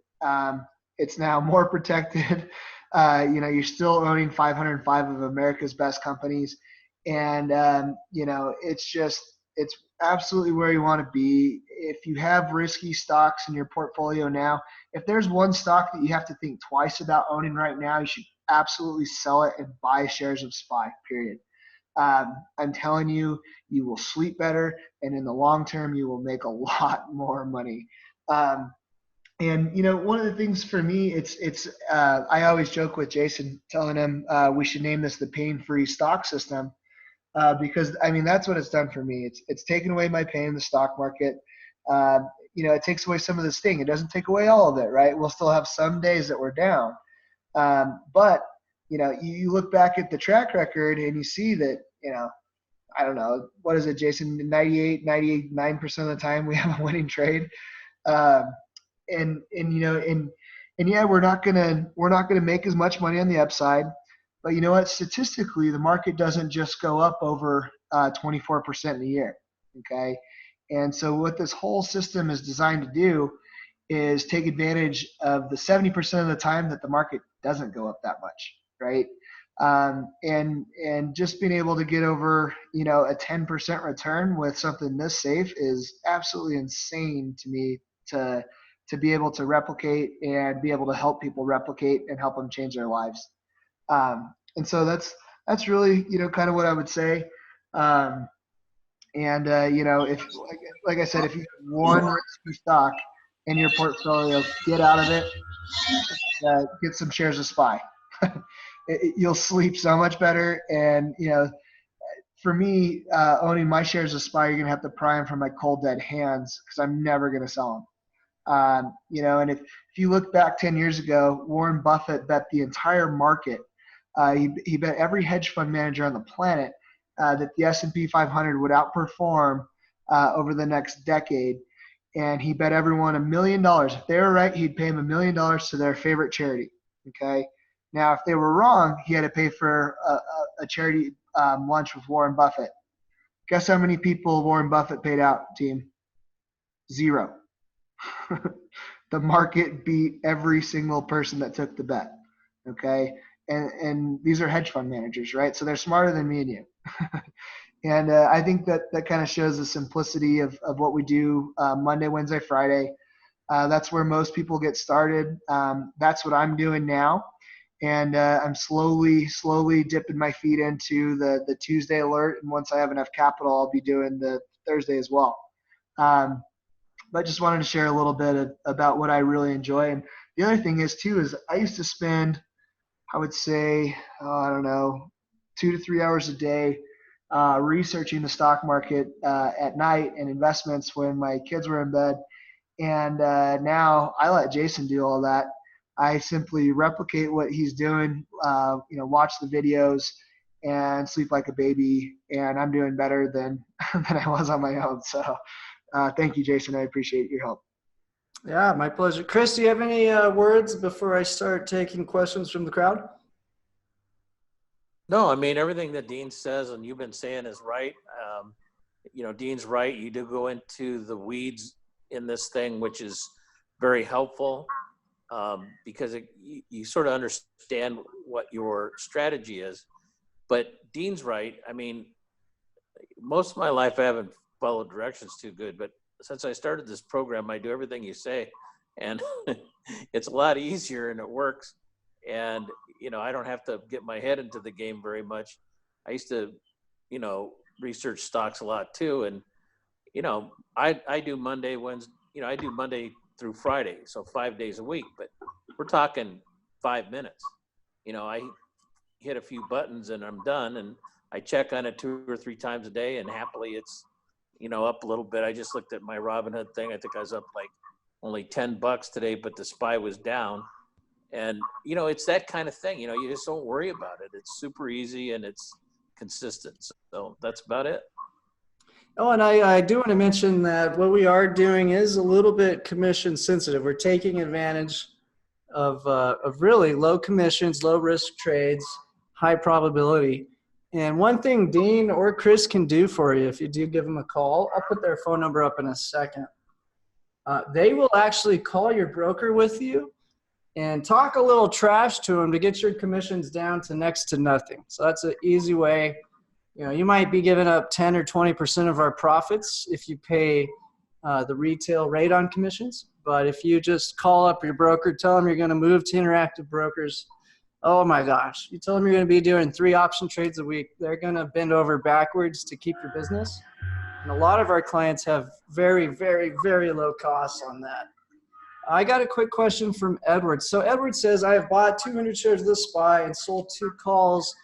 It's now more protected. You're still owning 505 of America's best companies. And, it's absolutely where you want to be. If you have risky stocks in your portfolio now, if there's one stock that you have to think twice about owning right now, you should absolutely sell it and buy shares of SPY, period. I'm telling you, you will sleep better, and in the long term, you will make a lot more money. And one of the things for me, I always joke with Jason, telling him we should name this the pain-free stock system, because I mean that's what it's done for me. It's taken away my pain in the stock market. It takes away some of the sting. It doesn't take away all of it, right? We'll still have some days that we're down, but you look back at the track record and you see that, I don't know, what is it, Jason, 99% of the time we have a winning trade. And yeah, we're not gonna make as much money on the upside, but you know what? Statistically, the market doesn't just go up over 24% in a year. Okay, and so what this whole system is designed to do is take advantage of the 70% of the time that the market doesn't go up that much, right? And just being able to get over, a 10% return with something this safe is absolutely insane to me to to be able to replicate and be able to help people replicate and help them change their lives. And so that's really, kind of what I would say. If, like I said, if you have one risky stock in your portfolio, get out of it, get some shares of SPY. You'll sleep so much better. And, for me, owning my shares of SPY, you're going to have to pry them from my cold dead hands because I'm never going to sell them. And if you look back 10 years ago, Warren Buffett bet the entire market. He bet every hedge fund manager on the planet that the S&P 500 would outperform over the next decade. And he bet everyone $1 million. If they were right, he'd pay them $1 million to their favorite charity. Okay. Now, if they were wrong, he had to pay for a charity lunch with Warren Buffett. Guess how many people Warren Buffett paid out, team? 0. The market beat every single person that took the bet. Okay. And these are hedge fund managers, right? So they're smarter than me and you. And I think that kind of shows the simplicity of what we do Monday, Wednesday, Friday. That's where most people get started. That's what I'm doing now. And I'm slowly dipping my feet into the Tuesday alert. And once I have enough capital, I'll be doing the Thursday as well. But just wanted to share a little bit about what I really enjoy. And the other thing is I used to spend, I would say, 2 to 3 hours a day researching the stock market at night and investments when my kids were in bed. And now I let Jason do all that. I simply replicate what he's doing, watch the videos and sleep like a baby. And I'm doing better than I was on my own. So thank you, Jason. I appreciate your help. Yeah, my pleasure. Chris, do you have any words before I start taking questions from the crowd? No, I mean, everything that Dean says and you've been saying is right. Dean's right. You do go into the weeds in this thing, which is very helpful because you sort of understand what your strategy is. But Dean's right. I mean, most of my life I haven't followed directions too good, but since I started this program, I do everything you say, and it's a lot easier and it works. And, I don't have to get my head into the game very much. I used to, research stocks a lot too. And, I do Monday, Wednesday, I do Monday through Friday. So 5 days a week, but we're talking 5 minutes. I hit a few buttons and I'm done. And I check on it 2 or 3 times a day. And happily it's, up a little bit. I just looked at my Robinhood thing. I think I was up like only $10 today, but the SPY was down. And, it's that kind of thing, you just don't worry about it. It's super easy and it's consistent. So that's about it. Oh, and I do want to mention that what we are doing is a little bit commission sensitive. We're taking advantage of really low commissions, low risk trades, high probability. And one thing Dean or Chris can do for you, if you do give them a call, I'll put their phone number up in a second. They will actually call your broker with you and talk a little trash to them to get your commissions down to next to nothing. So that's an easy way. You might be giving up 10 or 20% of our profits if you pay the retail rate on commissions. But if you just call up your broker, tell them you're going to move to Interactive Brokers, oh my gosh, you tell them you're going to be doing 3 option trades a week, they're going to bend over backwards to keep your business. And a lot of our clients have very, very, very low costs on that. I got a quick question from Edward. So Edward says, I have bought 200 shares of the SPY and sold 2 calls,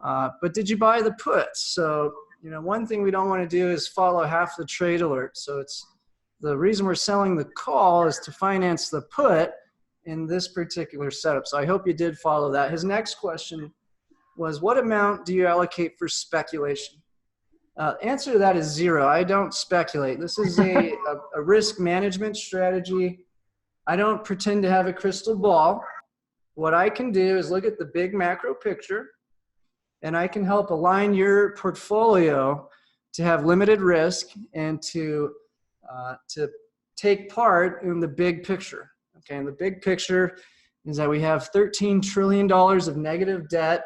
but did you buy the puts? So, one thing we don't want to do is follow half the trade alert. So it's the reason we're selling the call is to finance the put in this particular setup. So I hope you did follow that. His next question was, what amount do you allocate for speculation? Answer to that is 0. I don't speculate. This is a risk management strategy. I don't pretend to have a crystal ball. What I can do is look at the big macro picture, and I can help align your portfolio to have limited risk and to take part in the big picture. Okay, and the big picture is that we have $13 trillion of negative debt,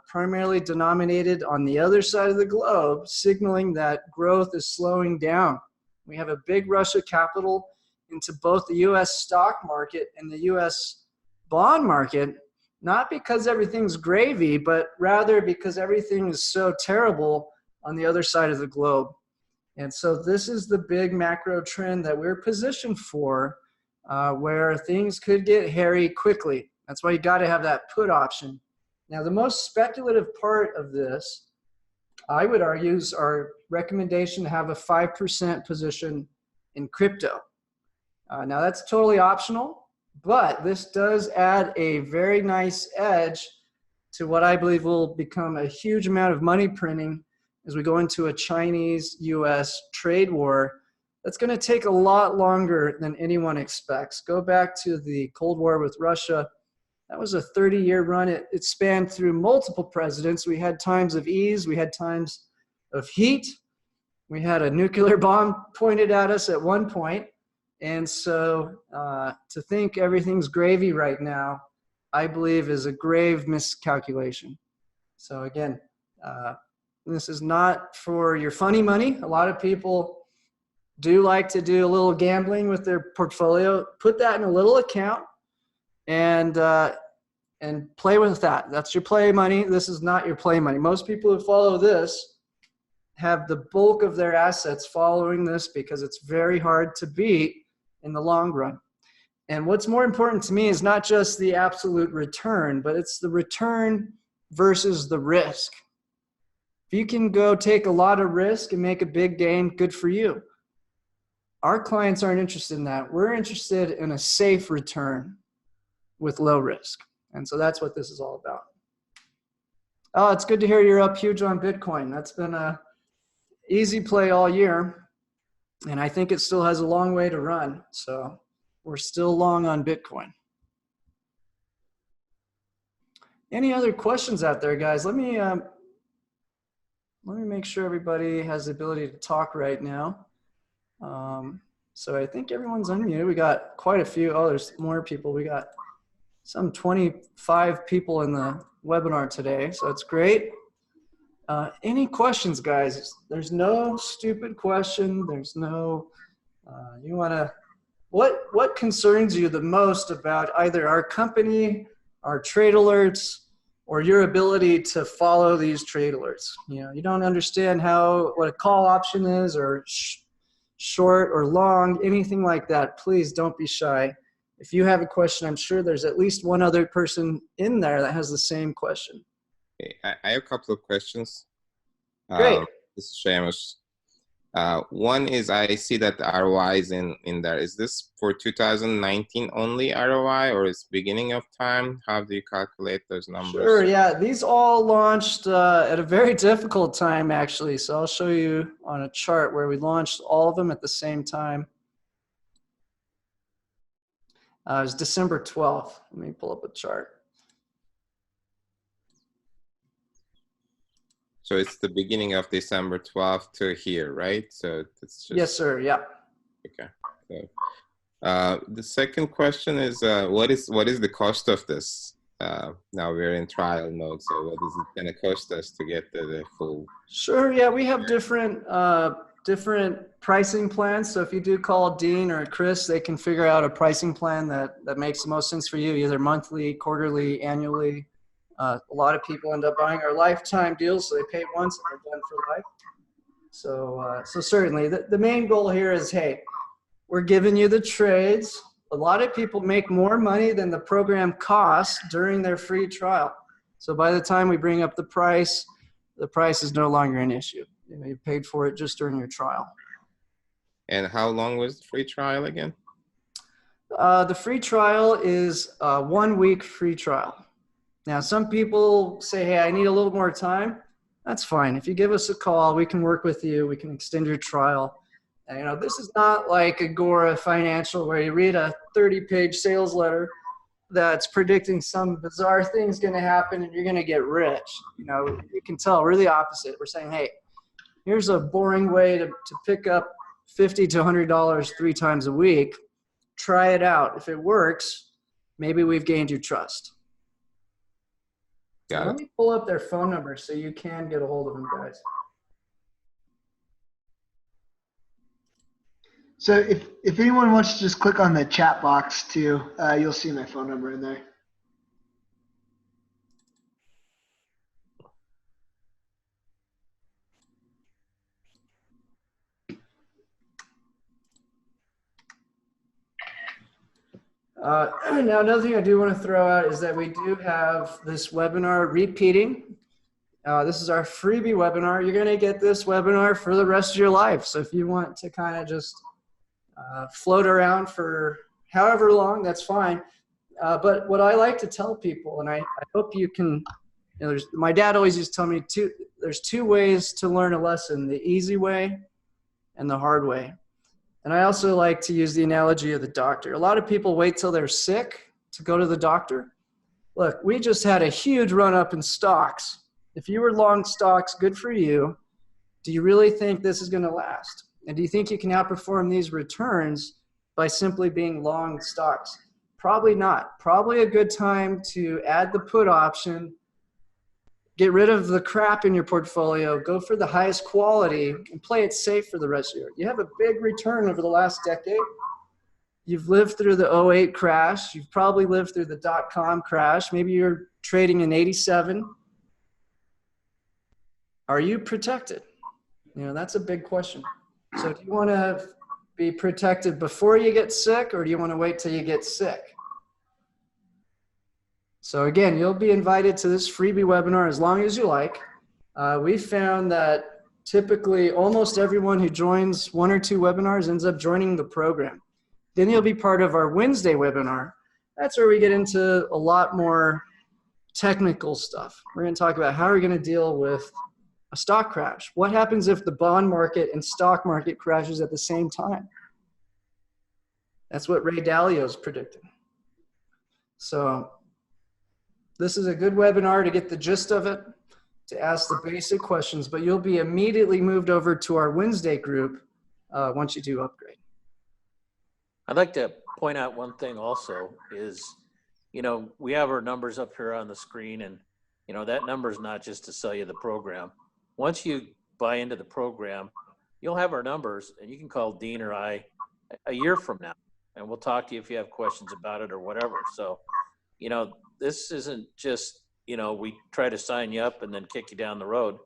primarily denominated on the other side of the globe, signaling that growth is slowing down. We have a big rush of capital into both the US stock market and the US bond market, not because everything's gravy, but rather because everything is so terrible on the other side of the globe. And so this is the big macro trend that we're positioned for, where things could get hairy quickly. That's why you got to have that put option. Now, the most speculative part of this, I would argue, is our recommendation to have a 5% position in crypto. Now, that's totally optional, but this does add a very nice edge to what I believe will become a huge amount of money printing as we go into a Chinese-US trade war that's going to take a lot longer than anyone expects. Go back to the Cold War with Russia. That was a 30-year run. It spanned through multiple presidents. We had times of ease. We had times of heat. We had a nuclear bomb pointed at us at one point. And so to think everything's gravy right now, I believe is a grave miscalculation. So again, this is not for your funny money. A lot of people do like to do a little gambling with their portfolio. Put that in a little account and play with that. That's your play money. This is not your play money. Most people who follow this have the bulk of their assets following this because it's very hard to beat in the long run. And what's more important to me is not just the absolute return, but it's the return versus the risk. If you can go take a lot of risk and make a big gain, good for you. Our clients aren't interested in that. We're interested in a safe return with low risk. And so that's what this is all about. Oh, it's good to hear you're up huge on Bitcoin. That's been a easy play all year. And I think it still has a long way to run. So we're still long on Bitcoin. Any other questions out there, guys? Let me make sure everybody has the ability to talk right now. So I think everyone's unmuted. We got quite a few. Oh, there's more people. We got some 25 people in the webinar today, so it's great. Any questions, guys? There's no stupid question. There's no, what concerns you the most about either our company, our trade alerts, or your ability to follow these trade alerts? You know, you don't understand what a call option is, or short or long, anything like that. Please don't be shy. If you have a question, I'm sure there's at least one other person in there that has the same question. Okay, I have a couple of questions. Great. This is Seamus. One is, I see that the ROI is in there. Is this for 2019 only ROI, or is beginning of time? How do you calculate those numbers? Sure, yeah. These all launched at a very difficult time, actually. So I'll show you on a chart where we launched all of them at the same time. It was December 12th. Let me pull up a chart. So it's the beginning of December 12th to here, right? So it's just... Yes, sir. Yeah. Okay. So, the second question is, what is the cost of this? Now we're in trial mode, so what is it going to cost us to get the full? Sure. Yeah, we have different pricing plans. So if you do call Dean or Chris, they can figure out a pricing plan that makes the most sense for you, either monthly, quarterly, annually. A lot of people end up buying our lifetime deals, so they pay once and they're done for life. So certainly, the main goal here is, hey, we're giving you the trades. A lot of people make more money than the program costs during their free trial. So by the time we bring up the price is no longer an issue. You paid for it just during your trial. And how long was the free trial again? The free trial is a 1 week free trial. Now, some people say, hey, I need a little more time. That's fine. If you give us a call, we can work with you. We can extend your trial. And, you know, this is not like Agora Financial where you read a 30-page sales letter that's predicting some bizarre thing's going to happen and you're going to get rich. You know, you can tell we're the opposite. We're saying, hey, here's a boring way to pick up $50 to $100 3 times a week. Try it out. If it works, maybe we've gained your trust. So let me pull up their phone number so you can get a hold of them, guys. So if anyone wants to just click on the chat box too, you'll see my phone number in there. Now, another thing I do want to throw out is that we do have this webinar repeating. This is our freebie webinar. You're going to get this webinar for the rest of your life. So if you want to kind of just float around for however long, that's fine. But what I like to tell people, and I hope you can, my dad always used to tell me there's two ways to learn a lesson, the easy way and the hard way. And I also like to use the analogy of the doctor. A lot of people wait till they're sick to go to the doctor. Look, we just had a huge run up in stocks. If you were long stocks, good for you. Do you really think this is going to last? And do you think you can outperform these returns by simply being long stocks? Probably not. Probably a good time to add the put option, get rid of the crap in your portfolio, go for the highest quality, and play it safe for the rest of the year. You have a big return over the last decade. You've lived through the '08 crash. You've probably lived through the dot-com crash. Maybe you're trading in '87. Are you protected? That's a big question. So do you want to be protected before you get sick, or do you want to wait till you get sick? So again, you'll be invited to this freebie webinar as long as you like. We found that typically almost everyone who joins one or two webinars ends up joining the program. Then you'll be part of our Wednesday webinar. That's where we get into a lot more technical stuff. We're going to talk about how we're going to deal with a stock crash. What happens if the bond market and stock market crashes at the same time? That's what Ray Dalio is predicting. So this is a good webinar to get the gist of it, to ask the basic questions, but you'll be immediately moved over to our Wednesday group once you do upgrade. I'd like to point out one thing also is, we have our numbers up here on the screen, and, that number is not just to sell you the program. Once you buy into the program, you'll have our numbers, and you can call Dean or I a year from now, and we'll talk to you if you have questions about it or whatever. So, this isn't just, we try to sign you up and then kick you down the road.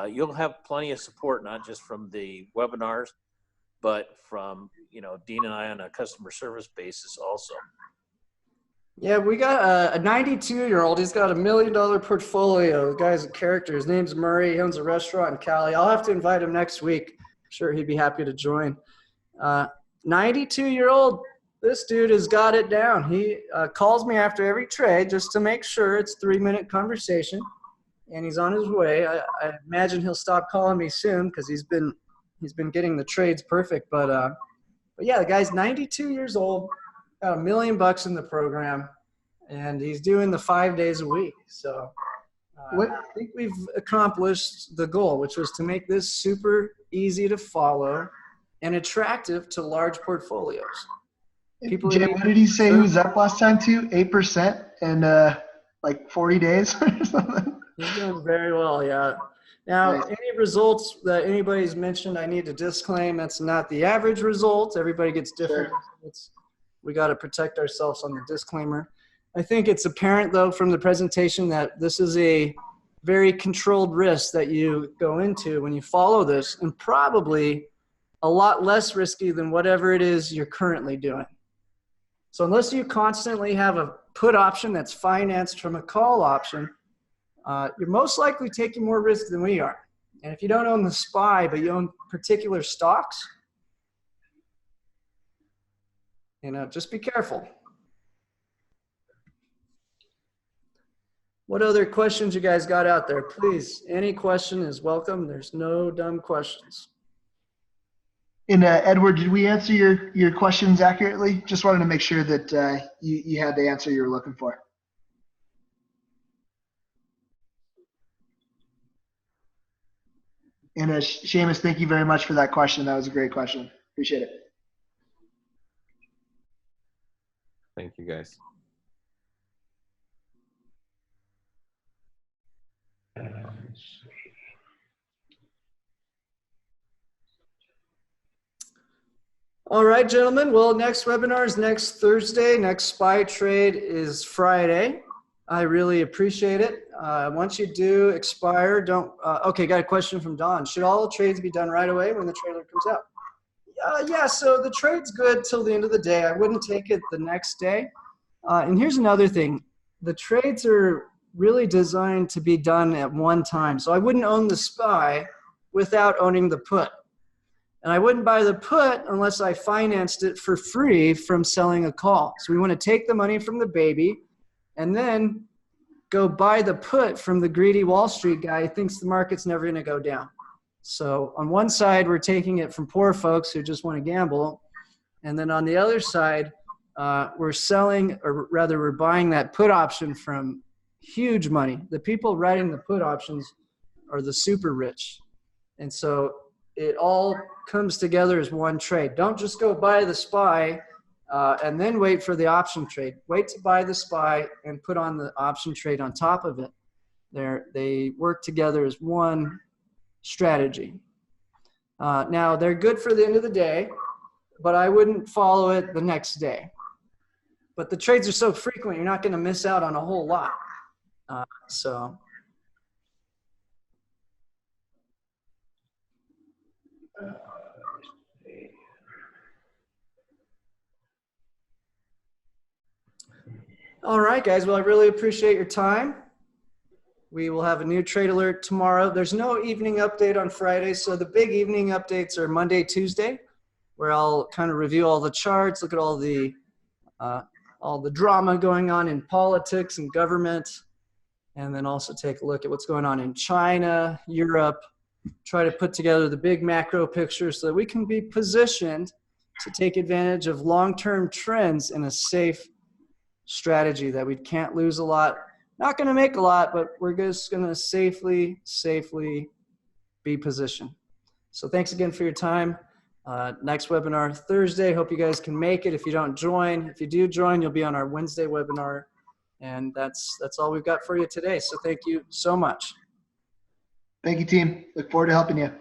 You'll have plenty of support, not just from the webinars, but from, Dean and I on a customer service basis also. Yeah, we got a 92-year-old. He's got $1 million portfolio. The guy's a character. His name's Murray. He owns a restaurant in Cali. I'll have to invite him next week. I'm sure he'd be happy to join. 92-year-old. This dude has got it down. He calls me after every trade just to make sure it's a 3-minute conversation, and he's on his way. I imagine he'll stop calling me soon because he's been getting the trades perfect. But yeah, the guy's 92 years old, got $1 million in the program, and he's doing the 5 days a week. So I think we've accomplished the goal, which was to make this super easy to follow and attractive to large portfolios. Jay, what did he say he was up last time to? 8% in like 40 days or something? He's doing very well, yeah. Now, Nice. any results that anybody's mentioned, I need to disclaim that's not the average result. Everybody gets different results. We got to protect ourselves on the disclaimer. I think it's apparent, though, from the presentation that this is a very controlled risk that you go into when you follow this, and probably a lot less risky than whatever it is you're currently doing. So unless you constantly have a put option that's financed from a call option, you're most likely taking more risk than we are. And if you don't own the SPY, but you own particular stocks, just be careful. What other questions you guys got out there? Please, any question is welcome. There's no dumb questions. And Edward, did we answer your questions accurately? Just wanted to make sure that you had the answer you were looking for. And Seamus, thank you very much for that question. That was a great question. Appreciate it. Thank you, guys. All right, gentlemen. Well, next webinar is next Thursday. Next SPY trade is Friday. I really appreciate it. Once you do expire, don't. Okay, got a question from Don. Should all trades be done right away when the trailer comes out? Yeah, so the trade's good till the end of the day. I wouldn't take it the next day. And here's another thing. The trades are really designed to be done at one time. So I wouldn't own the SPY without owning the put. And I wouldn't buy the put unless I financed it for free from selling a call. So we want to take the money from the baby and then go buy the put from the greedy Wall Street guy who thinks the market's never going to go down. So on one side, we're taking it from poor folks who just want to gamble. And then on the other side, we're selling, or rather we're buying that put option from huge money. The people writing the put options are the super rich. And so it all comes together as one trade. Don't just go buy the SPY and then wait for the option trade. Wait to buy the SPY and put on the option trade on top of it. They work together as one strategy. Now, they're good for the end of the day, but I wouldn't follow it the next day. But the trades are so frequent, you're not going to miss out on a whole lot. All right, guys. Well, I really appreciate your time. We will have a new trade alert tomorrow. There's no evening update on Friday, so the big evening updates are Monday, Tuesday, where I'll kind of review all the charts, look at all the drama going on in politics and government, and then also take a look at what's going on in China, Europe, try to put together the big macro picture so that we can be positioned to take advantage of long-term trends in a safe strategy that we can't lose a lot. Not going to make a lot, but we're just going to safely be positioned. So thanks again for your time. Next webinar Thursday. Hope you guys can make it. If you don't join, if you do join, you'll be on our Wednesday webinar. And that's all we've got for you today. So thank you so much. Thank you, team. Look forward to helping you.